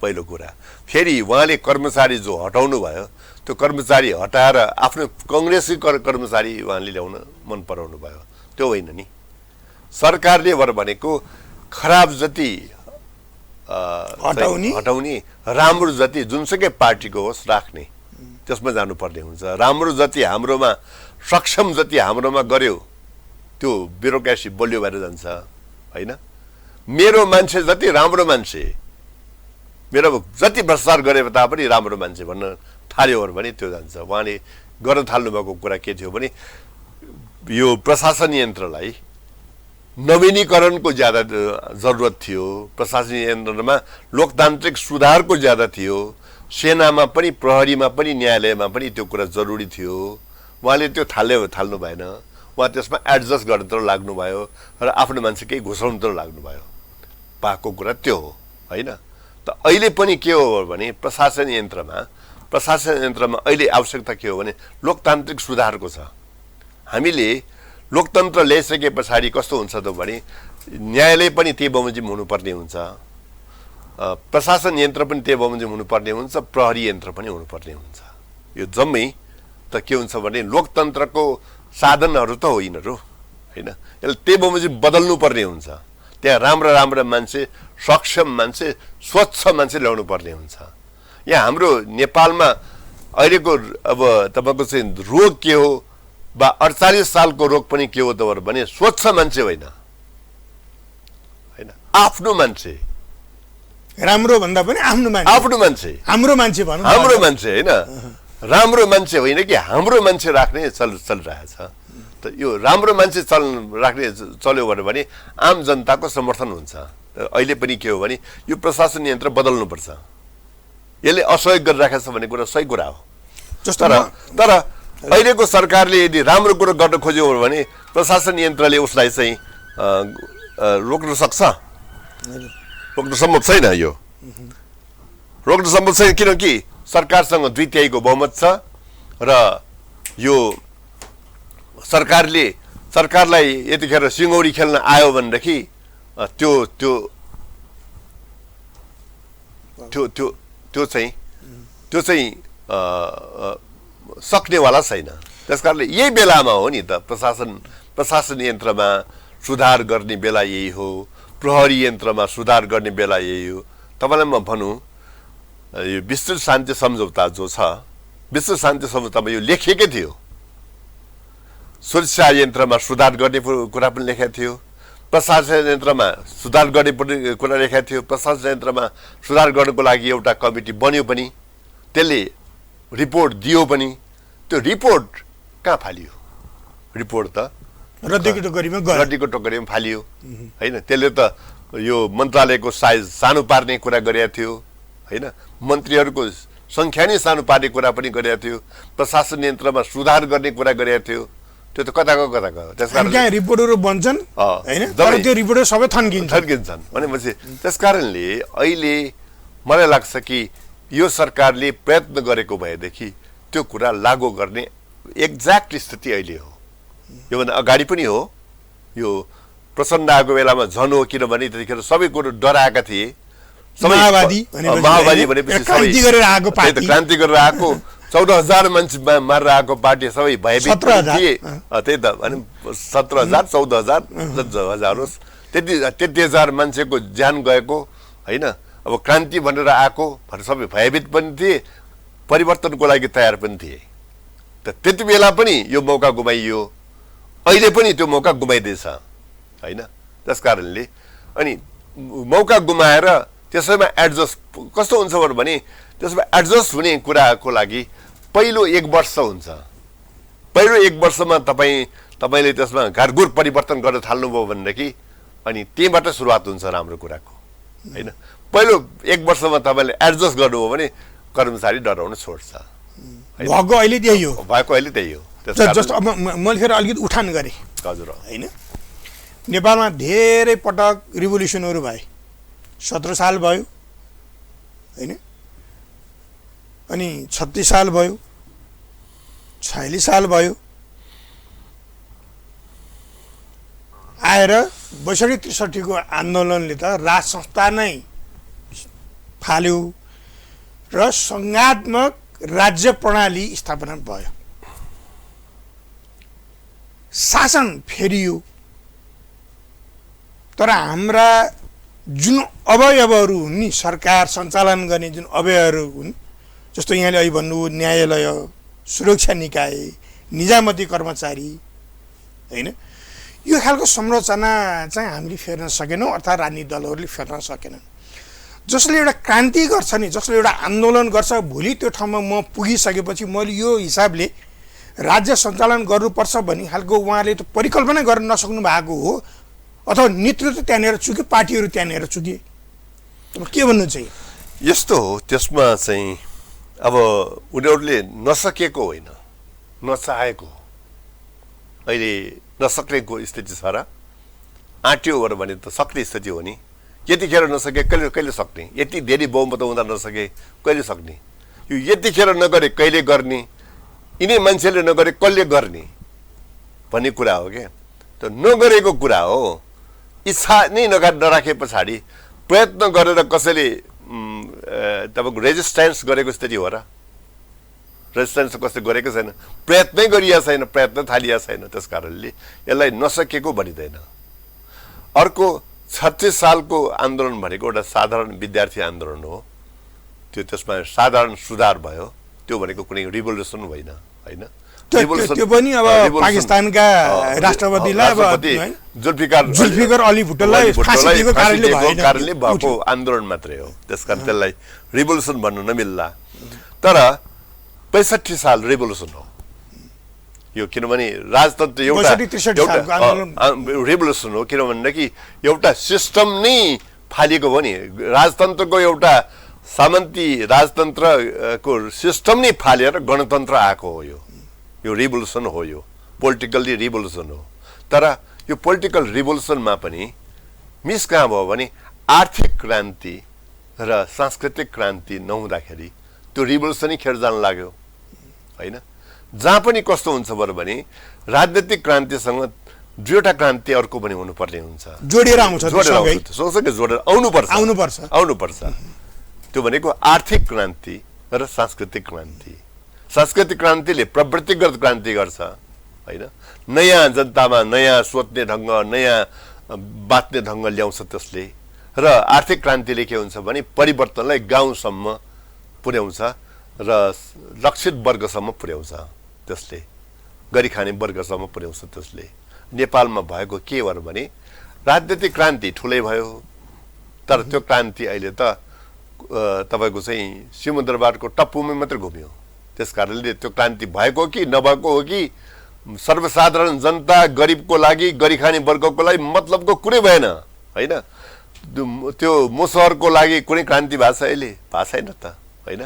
पहिलो कुरा। फेरि उहाँले कर्मचारी जो हटाउनु भयो, त्यो कर्मचारी हटाएर आफ्नो कङ्ग्रेसकै कर्मचारी उहाँले ल्याउन मन पराउनु भयो, त्यो होइन नि। सरकारले भनेको खराब जति हटाउने राम्रो जति जुनसुकै पार्टीको होस् राख्ने त्यसमा जानुपर्ने हुन्छ। राम्रो जति हाम्रोमा सक्षम जति हाम्रोमा गर्यो त्यो ब्युरोक्रेसी बलियो भएर जान्छ होइन। मेरो मान्छे जति राम्रो मान्छे मेरो जति भ्रष्टाचार गरे तापनि राम्रो मान्छे भन्न थाल्यो भने त्यो जान्छ। उहाँले गर्न थाल्नु भएको कुरा के थियो भने यो प्रशासन यन्त्रलाई नवीनीकरणको ज्यादा जरुरत थियो। प्रशासनिक यन्त्रमा लोकतान्त्रिक सुधारको ज्यादा थियो। सेनामा पनि प्रहरीमा पनि न्यायालयमा पनि त्यो कुरा जरुरी थियो। उहाँले त्यो थाल्नु भएन। उहाँ त्यसमा एडजस्ट गर्नतिर लाग्नुभयो र आफ्नो मान्छे केही घुसाउनतिर लाग्नुभयो। पाएको कुरा त्यो हो होइन। त अहिले पनि के हो भने प्रशासन यन्त्रमा अहिले आवश्यकता के हो भने लोकतान्त्रिक सुधारको छ। हामीले लोकतन्त्र ल्याइसके पछाडि कस्तो हुन्छ त भने न्यायालय पनि त्यही बमोजिम हुनुपर्ने हुन्छ, प्रशासन यन्त्र पनि त्यही बमोजिम हुनुपर्ने हुन्छ, प्रहरी यन्त्र पनि हुनुपर्ने हुन्छ। यो जम्मै त के हुन्छ भने लोकतन्त्रको साधनहरू त हो यिनीहरू होइन। यसले त्यही बमोजिम बदल्नु पर्ने हुन्छ। त्यहाँ राम्रा मान्छे, सक्षम मान्छे, स्वच्छ मान्छे ल्याउनु पर्ने हुन्छ। यहाँ हाम्रो नेपालमा अहिलेको अब तपाईँको चाहिँ रोग के हो बा 48 सालको रोग पनि के हो त भने स्वच्छ मान्छे होइन, आफ्नो मान्छे। राम्रो भन्दा पनि आफ्नो मान्छे हाम्रो मान्छे होइन, राम्रो मान्छे होइन कि हाम्रो मान्छे राख्ने चलिरहेछ। त यो राम्रो मान्छे चल्यो भने आम जनताको समर्थन हुन्छ। अहिले पनि के हो भने यो प्रशासन यन्त्र बदल्नुपर्छ। यसले असहयोग गरिराखेको छ भन्ने कुरा सही कुरा हो। तर अहिलेको सरकारले यदि राम्रो कुरो गर्न खोज्यो भने प्रशासन यन्त्रले उसलाई चाहिँ रोक्न सक्छ? रोक्न सम्भव छैन। यो रोक्न सम्भव छैन किनकि सरकारसँग 2/3 बहुमत छ र यो सरकारलाई यतिखेर सिङ्गौरी खेल्न आयो भनेदेखि त्यो चाहिँ सक्नेवाला छैन। त्यसकारणले यही बेलामा हो नि त प्रशासन यन्त्रमा सुधार गर्ने बेला यही हो, प्रहरी यन्त्रमा सुधार गर्ने बेला यही हो। तपाईँलाई म भनौँ यो विस्तृत शान्ति सम्झौता जो छ, विस्तृत शान्ति सम्झौतामा यो लेखिएकै थियो। सुरक्षा यन्त्रमा सुधार गर्ने कुरा पनि लेखेको थियो, प्रशासन यन्त्रमा सुधार गर्ने कुरा लेखेको थियो। प्रशासन यन्त्रमा सुधार गर्नको लागि एउटा कमिटी बन्यो पनि, त्यसले रिपोर्ट दियो पनि। त्यो रिपोर्ट कहाँ फालियो? रिपोर्ट त रड्डीको टोकरीमा फालियो होइन। त्यसले त यो मन्त्रालयको साइज सानो पार्ने कुरा गरेको थियो होइन। मन्त्रीहरूको सङ्ख्या नै सानो पार्ने कुरा पनि गरेको थियो। प्रशासन यन्त्रमा सुधार गर्ने कुरा गरेको थियो। त्यो त कताको त्यसकारण रिपोर्टहरू बन्छन् हैन, तर त्यो रिपोर्टहरू सबै थन्किन्छन् भनेपछि त्यसकारणले अहिले मलाई लाग्छ कि यो सरकारले प्रयत्न गरेको भएदेखि त्यो कुरा लागू गर्ने एक्ज्याक्ट स्थिति अहिले हो। योभन्दा अगाडि पनि हो। यो प्रचण्ड आएको बेलामा झन् हो, किनभने त्यतिखेर सबै कुरो डराएका थिए। माओवादी भनेपछि क्रान्ति गरेर आएको 14,000 मान्छे मारेर आएको पार्टी सबै भयभीत थिए। त्यही त भने 17,000 14,000 होस्, त्यति हजार मान्छेको ज्यान गएको होइन। अब क्रान्ति भनेर आएको भनेर सबै भयभीत पनि थिए, परिवर्तनको लागि तयार पनि थिए। त त्यति बेला पनि यो मौका गुमाइयो, अहिले पनि त्यो मौका गुमाइदिएछ होइन। त्यसकारणले अनि मौका गुमाएर त्यसैमा एडजस्ट कस्तो हुन्छ भने त्यसमा एडजस्ट हुने कुराको लागि पहिलो 1 वर्ष हुन्छ। पहिलो 1 वर्षमा तपाईँले त्यसमा घारघुर परिवर्तन गर्न थाल्नुभयो भनेदेखि अनि त्यहीँबाट सुरुवात हुन्छ राम्रो कुराको होइन। पहिलो 1 वर्षमा तपाईँले एडजस्ट गर्नुभयो भने कर्मचारी डराउन छोड्छ। भएको अहिले त्यही हो। जस्तो अब मैले फेरि अलिकति उठान गरेँ हजुर होइन। नेपालमा धेरै पटक रिभोल्युसनहरू भए। 17 साल भयो होइन, अनि 36 साल भयो, 46 साल भयो, आएर 62-63 को आन्दोलनले त राज संस्था नै फाल्यो र संघात्मक राज्य प्रणाली स्थापना भयो, शासन फेरियो। तर हाम्रा जुन अवयवहरू हुन् नि सरकार सञ्चालन गर्ने जुन अवयवहरू हुन्, जस्तो यहाँले अहिले भन्नुभयो न्यायालय, सुरक्षा निकाय, निजामती कर्मचारी, होइन, यो खालको संरचना चाहिँ हामीले फेर्न सकेनौँ, अर्थात् राजनीतिक दलहरूले फेर्न सकेनन्। जसले एउटा क्रान्ति गर्छ नि, जसले एउटा आन्दोलन गर्छ, भोलि त्यो ठाउँमा म पुगिसकेपछि मैले यो हिसाबले राज्य सञ्चालन गर्नुपर्छ भन्ने खालको उहाँले त परिकल्पना गर्न नसक्नु भएको हो, अथवा नेतृत्व त्यहाँनिर चुक्यो, पार्टीहरू त्यहाँनिर चुके। अब के भन्नु चाहिँ यस्तो हो, त्यसमा चाहिँ अब उनीहरूले नसकेको होइन, नचाहेको हो। अहिले नसक्नेको स्थिति छ र आँट्यो भने त सक्ने स्थिति हो नि। यतिखेर नसके कहिले सक्ने, यति धेरै बहुमत हुँदा नसके कहिले सक्ने, यो यतिखेर नगरे कहिले गर्ने, यिनै मान्छेले नगरे कसले गर्ने भन्ने कुरा हो क्या। त नगरेको कुरा हो। इच्छा नै नराखे पछाडि प्रयत्न गरेर कसैले तपाईँको रेजिस्टेन्स गरेको स्थिति हो र? रेजिस्टेन्स कसैले गरेको छैन, प्रयत्नै गरिएको छैन, प्रयत्न थालिएको छैन। त्यस कारणले यसलाई नसकेको भनिँदैन। अर्को 36 सालको आन्दोलन भनेको एउटा साधारण विद्यार्थी आन्दोलन हो। त्यसमा साधारण सुधार भयो, त्यो भनेको कुनै रिभोल्युसन होइन, होइन। त्यो पनि अब पाकिस्तानका राष्ट्रपतिलाई जुल्फिकार अली भुट्टोलाई फाँसी दिएको कारणले भएको आन्दोलन मात्रै हो। त्यसकारण त्यसलाई रिभोल्युसन भन्नु नमिल्ला। तर 65 साल रिभोल्युसन हो यो, किनभने राजतन्त्र एउटा रिभोल्युसन हो। किनभनेदेखि एउटा सिस्टम नै फालिएको हो नि, राजतन्त्रको एउटा सामन्ती राजतन्त्रको सिस्टम नै फालेर गणतन्त्र आएको हो। यो रिभोल्युसन हो, यो पोलिटिकल्ली रिभोल्युसन हो। तर यो पोलिटिकल रिभोल्युसनमा पनि मिस कहाँ भयो भने आर्थिक क्रान्ति र सांस्कृतिक क्रान्ति नहुँदाखेरि त्यो रिभोल्युसनै खेर जान लाग्यो, होइन। जहाँ पनि कस्तो हुन्छ भने राजनीतिक क्रान्तिसँग दुईवटा क्रान्ति अर्को पनि हुनुपर्ने हुन्छ, जोडिएर आउँछ, सँगसँगै जोडेर आउनुपर्छ। त्यो भनेको आर्थिक क्रान्ति र सांस्कृतिक क्रान्ति। सांस्कृतिक क्रान्तिले प्रवृत्तिगत क्रान्ति गर्छ, होइन। नयाँ जनतामा नयाँ सोच्ने ढङ्ग, नयाँ बाँच्ने ढङ्ग ल्याउँछ त्यसले। र आर्थिक क्रान्तिले के हुन्छ भने परिवर्तनलाई गाउँसम्म पुर्याउँछ र लक्षित वर्गसम्म पुर्याउँछ त्यसले, गरिखाने वर्गसम्म पुर्याउँछ त्यसले। नेपालमा भएको के भयो भने राजनीतिक क्रान्ति ठुलै भयो, तर त्यो क्रान्ति अहिले त तपाईँको चाहिँ सिंहदरबारको टप्पुमै मात्रै घुम्यो। त्यस कारणले त्यो क्रान्ति भएको कि नभएको हो कि सर्वसाधारण जनता, गरिबको लागि, गरिखाने वर्गको लागि मतलबको कुरै भएन, होइन। त्यो मुसहरको लागि कुनै क्रान्ति भएको छ अहिले? भएको छैन त, होइन।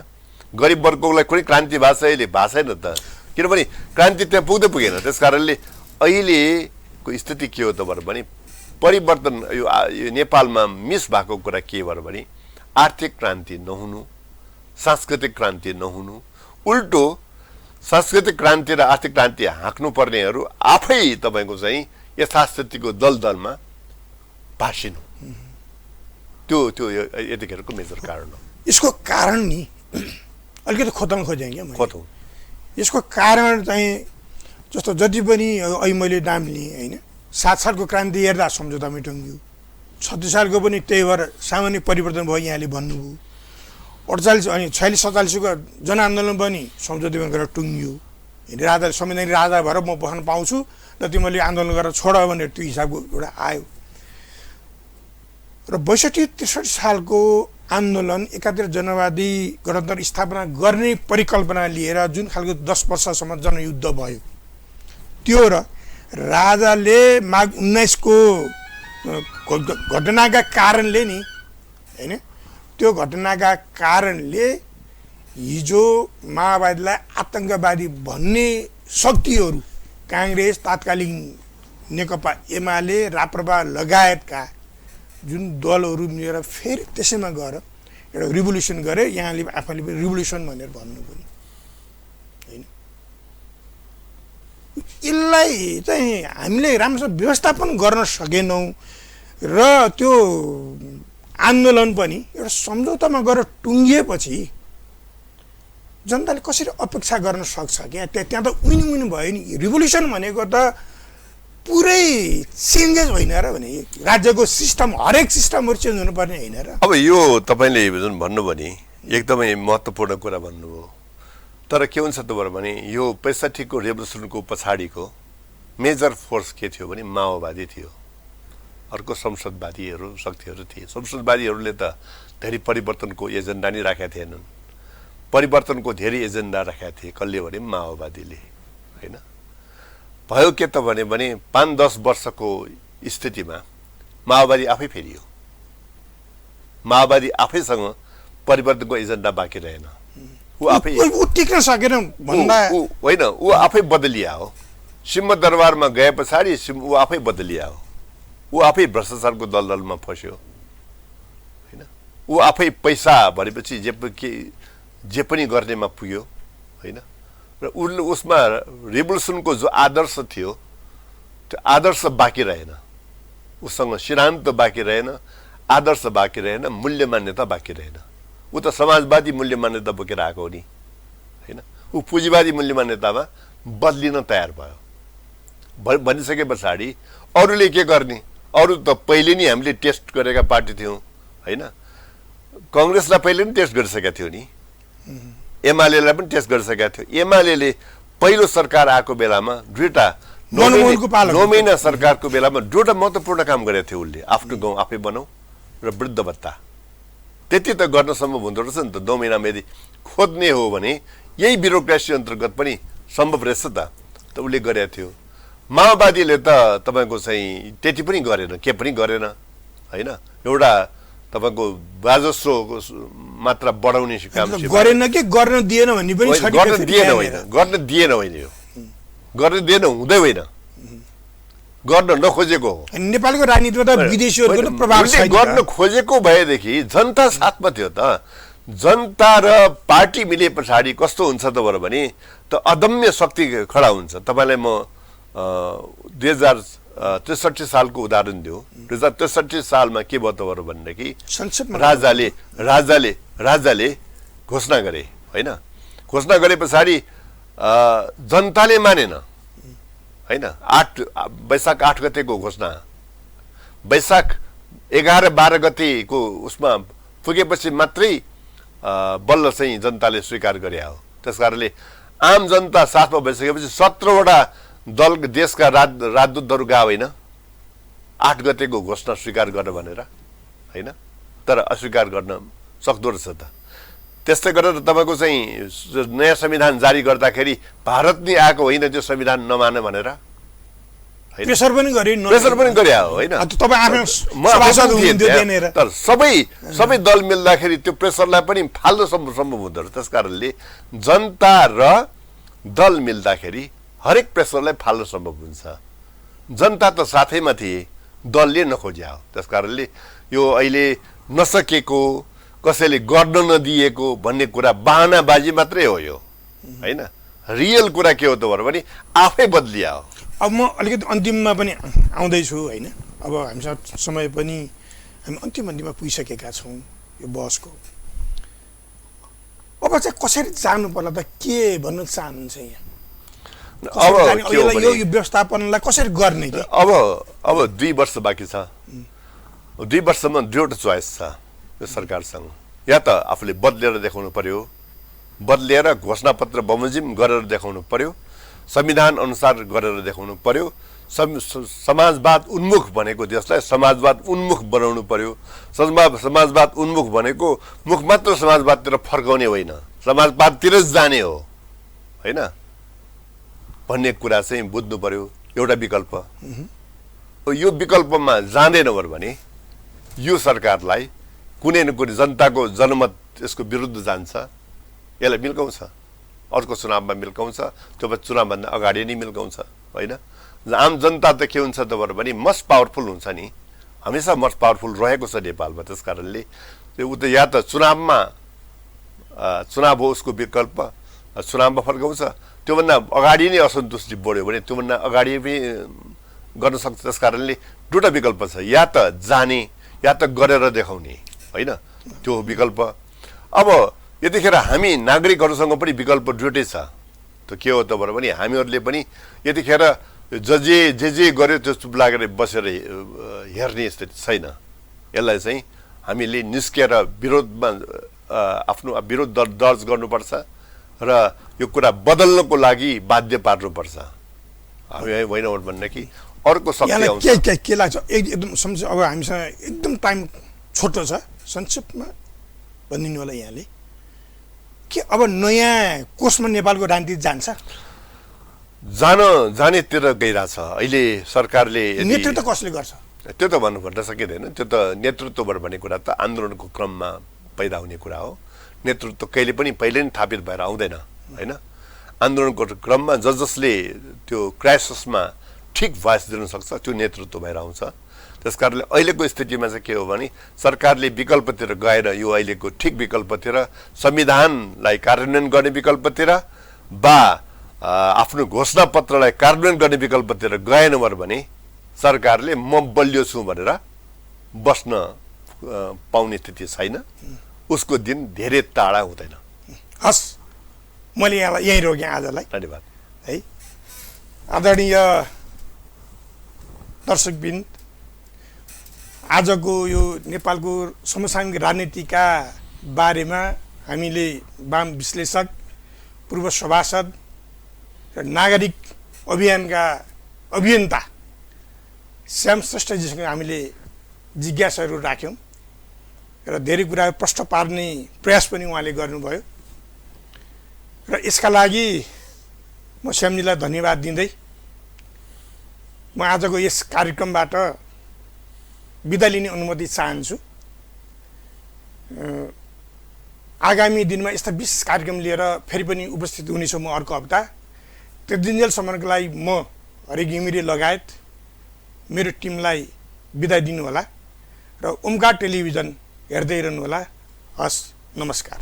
गरिब वर्गको लागि कुनै क्रान्ति भएको छ अहिले? भएको छैन त, किनभने क्रान्ति त्यहाँ पुगेन। त्यस कारणले अहिलेको स्थिति के हो त भने परिवर्तन यो नेपालमा मिस भएको कुरा के भयो भने आर्थिक क्रान्ति नहुनु, सांस्कृतिक क्रान्ति नहुनु, उल्टो सांस्कृतिक क्रान्ति र आर्थिक क्रान्ति हाँक्नु पर्नेहरू आफै तपाईँको चाहिँ यथास्थितिको दलदलमा भासिनु, त्यो यतिखेरको मेजर कारण हो। यसको कारण नि अलिकति खोतल्न खोजेँ क्या खोतौँ। यसको कारण चाहिँ जस्तो जति पनि अहिले मैले नाम लिएँ, होइन। 7 सालको क्रान्ति हेर्दा सम्झौतामै टुङ्ग्यो, 36 सालको पनि त्यही भएर सामान्य परिवर्तन भयो यहाँले भन्नुभयो, 48 अनि 46-47को जनआन्दोलन पनि सम्झौतामा गरेर टुङ्गियो। राजा संवैधानिक राजा भएर म बस्न पाउँछु र तिमीले आन्दोलन गरेर छोड भनेर त्यो हिसाबको एउटा आयो। र 62-63 सालको आन्दोलन एकातिर जनवादी गणतन्त्र स्थापना गर्ने परिकल्पना लिएर जुन खालको 10 वर्षसम्म जनयुद्ध भयो, त्यो र राजाले माघ 19 को घटनाका कारणले नि, होइन, त्यो घटनाका कारणले हिजो माओवादीलाई आतंकवादी भन्ने शक्तिहरू, काङ्ग्रेस, तात्कालिक नेकपा एमाले, राप्रपा लगायतका जुन दलहरू मिलेर फेरि त्यसैमा गएर एउटा रिभोल्युसन गरे। यहाँले आफैले पनि रिभोल्युसन भनेर भन्नु पनि, होइन। यसलाई चाहिँ हामीले राम्रोसँग व्यवस्थापन गर्न सकेनौँ र त्यो आन्दोलन पनि एउटा सम्झौतामा गएर टुङ्गिएपछि जनताले कसरी अपेक्षा गर्न सक्छ क्या? त्यहाँ त उनी भयो नि। रिभोल्युसन भनेको त पुरै चेन्जेस होइन र भने राज्यको सिस्टम हरेक सिस्टमहरु चेन्ज हुनुपर्ने होइन र अब यो तपाईले जुन भन्नुभयो नि एकदमै महत्त्वपूर्ण कुरा भन्नुभयो तर के हुन्छ त भने यो ६५ को रेभोल्युसनको पछाडिको मेजर फोर्स के थियो भने माओवादी थियो अर्को संसदवादीहरू शक्तिहरू थिए संसदवादीहरूले त धेरै परिवर्तनको एजेन्डा नै राखेका थिएनन् परिवर्तनको धेरै एजेन्डा राखेका थिए कसले भने माओवादीले हैन भयो के त भने 5-10 वर्षको स्थितिमा माओवादी आफै फेरियो माओवादी आफैसँग परिवर्तनको एजेन्डा बाँकी रहेन उ आफै टिक्न सकेन भन्दा होइन उ आफै बदलिया हो सिंहदरबारमा गए पछाडि उ आफै बदलिया हो उ आफै भ्रष्टाचारको दलदलमा फस्यो हैन उ आफै पैसा भनेपछि जे पनि गर्नेमा पुग्यो हैन र उसमा रेभोल्युसनको जो आदर्श थियो त्यो आदर्श बाँकी रहेन उसँग सिद्धान्त बाँकी रहेन आदर्श बाँकी रहेन मूल्य मान्यता बाँकी रहेन उ त समाजवादी मूल्य मान्यता बोकेर आएको हो नि हैन उ पुँजीवादी मूल्य मान्यतामा बदलिन तयार भयो भनिसके पछाडि अरूले के गर्ने अरू त पहिले नि हामीले टेस्ट गरेका पार्टी थियौं हैन कांग्रेसलाई पहिले नि टेस्ट गरिसकेका थियो नि एमालेलाई पनि टेस्ट गरिसकेका थियो एमालेले पहिलो सरकार आएको बेलामा दुईटा 9 महिना सरकारको बेलामा दुईटा महत्त्वपूर्ण काम गरेको थियो उले आफ्नो गाउँ आफै बनाऊ र वृद्ध भत्ता त्यति त गर्न सम्भव हुँदो रहेछ नि त 2 महिनामा यदि खोज्ने हो भने यही ब्युरोक्रेसी अन्तर्गत पनि सम्भव रहेछ त उले गरेको थियो माओवादीले त तपाईको चाहिँ त्यति पनि गरेन के पनि गरेन हैन एउटा तपाईको राजस्वको मात्रा बढाउने काम गरेन के गर्न दिएन भन्ने पनि छ गर्न दिएन होइन यो गर्न दिएन हुँदै होइन गर्न नखोजेको हो नेपालको राजनीतिमा त विदेशीहरुको त प्रभाव छैन गर्न खोजेको भएदेखि जनता साथमा थियो त जनता र पार्टी मिले पछाडि कस्तो हुन्छ त भने त अदम्य शक्ति खडा हुन्छ तपाईलाई म 2063 सालको उदाहरण दियो 2063 सालमा के भयो त भनेदेखि संसदमा राजाले घोषणा गरे हैन घोषणा गरे पछाडि जनताले मानेन हैन वैशाख 8 गतेको घोषणा वैशाख 11-12 गतेको उसमा पुगेपछि मात्रै बल्ल चाहिँ जनताले स्वीकार गरे हो त्यसकारणले आम जनता साथमा भइसकेपछि 17 वटा दल देशका राजदूतहरू गए होइन 8 गतेको घोषणा स्वीकार गर्न भनेर हैन तर अस्वीकार गर्न सक्दो रहेछ त त्यस्तै गरेर तपाईको चाहिँ नयाँ संविधान जारी गर्दाखेरि भारत नि आएको होइन त्यो संविधान नमाने भनेर हैन प्रेसर पनि गरे हो हैन तपाई आफ्नो सभासद हुनुहुन्थ्यो देनेर तर सबै दल मिल्दाखेरि त्यो प्रेसरलाई पनि फाल्न सम्भव हुँदो रहेछ त्यसकारणले जनता र दल मिल्दाखेरि हरेक प्रेसरलाई फाल्न सम्भव हुन्छ जनता त साथैमा थिए दलले नखोज्या हो त्यसकारणले यो अहिले नसकेको कसैले गर्न नदिएको भन्ने कुरा बहानाबाजी मात्रै हो यो हैन रियल कुरा के हो त भने आफै बदलिया हो अब म अलिकति अन्तिममा पनि आउँदै छु हैन अब हामीसँग समय पनि हामी अन्तिममा पुगिसकेका छौं यो बसको अब चाहिँ कसरी जानु पर्ला त के भन्न चाहनुहुन्छ यहाँ अब यो व्यवस्थापनलाई कसरी गर्ने के अब 2 वर्ष बाँकी छ 2 वर्षमा दुईवटा चोइस छ यो सरकारसँग या त आफूले बदलेर देखाउनु पर्यो बदलेर घोषणापत्र बमोजिम गरेर देखाउनु पर्यो संविधान अनुसार गरेर देखाउनु पर्यो समाजवाद उन्मुख भनेको देशलाई समाजवाद उन्मुख बनाउनु पर्यो समाजवाद उन्मुख भनेको मुख मात्र समाजवादतिर फर्काउने होइन समाजवादतिर जाने हो हैन भन्ने कुरा चाहिँ बुझ्नु पर्यो एउटा विकल्प यो विकल्पमा जाँदैन भने यो सरकारलाई कुनै न कुनै जनताको जनमत यसको विरुद्ध जान्छ यसलाई मिल्काउँछ अर्को चुनावमा मिल्काउँछ त्यो चुनावभन्दा अगाडि नै मिल्काउँछ हैन आम जनता त के हुन्छ त भने मस्ट पावरफुल हुन्छ नि हमेशा मस्ट पावरफुल रहेको छ नेपालमा त्यसकारणले त्यो उ त या त चुनाव हो उसको विकल्प चुनावमा फर्काउँछ त्योभन्दा अगाडि नै असन्तुष्टि बढ्यो भने त्योभन्दा अगाडि पनि गर्न सक्छ त्यसकारणले दुईटा विकल्प छ या त जाने या त गरेर देखाउने हैन त्यो विकल्प अब यतिखेर हामी नागरिकहरूसँग पनि विकल्प दुईटै छ त्यो के हो त भने हामीहरूले पनि यतिखेर जे गर्यो त्यो चुप लागेर बसेर हेर्ने स्थिति छैन। यसलाई चाहिँ हामीले निस्केर विरोधमा आफ्नो विरोध दर्ज गर्नुपर्छ र यो कुरा बदल्नको लागि बाध्य पार्नुपर्छ। हामी होइन भन्ने कि अर्को शक्ति आउँछ। के लाग्छ एकदम समझ, अब हामीसँग एकदम टाइम छोटो छ, संक्षेपमा भनिदिनु होला यहाँले के अब नयाँ कोषमा नेपालको राजनीति जान्छ? जानेतिर गइरहेछ। अहिले सरकारले नेतृत्व कसले गर्छ त्यो त भन्न सकिँदैन। त्यो त नेतृत्वबाट भन्ने कुरा त आन्दोलनको क्रममा पैदा हुने कुरा हो। नेतृत्व कहिले पनि पहिले नै थापित भएर आउँदैन होइन। आन्दोलनको क्रममा जसले त्यो क्राइसिसमा ठिक भोइस दिन सक्छ त्यो नेतृत्व भएर आउँछ। त्यस कारणले अहिलेको स्थितिमा चाहिँ के हो भने सरकारले विकल्पतिर गएर यो अहिलेको ठिक विकल्पतिर, संविधानलाई कार्यान्वयन गर्ने विकल्पतिर वा आफ्नो घोषणा पत्रलाई कार्यान्वयन गर्ने विकल्पतिर गएन भने सरकारले म बलियो छु भनेर बस्न पाउने स्थिति छैन। उसको दिन धेरै टाढा हुँदैन। हस्, मैले यहाँलाई यहीँ रोकेँ आजलाई। धन्यवाद है। आदरणीय दर्शकबिन, आजको यो नेपालको समसामयिक राजनीतिका बारेमा हामीले वाम विश्लेषक, पूर्व सभासद र नागरिक अभियानका अभियन्ता श्याम श्रेष्ठजीसँग हामीले जिज्ञासाहरू राख्यौँ र धेरै कुरा प्रश्न पार्ने प्रयास पनि उहाँले गर्नुभयो र यसका लागि म श्यामजीलाई धन्यवाद दिँदै म आजको यस कार्यक्रमबाट बिदा लिने अनुमति चाहन्छु। आगामी दिनमा यस्ता विशेष कार्यक्रम लिएर फेरि पनि उपस्थित हुनेछु म अर्को हप्ता। त्यो दिनजेलसम्मको लागि म हरि घिमिरे लगायत मेरो टिमलाई बिदा दिनुहोला र ओमकार टेलिभिजन हेर्दै रहनुहोला। हस्, नमस्कार।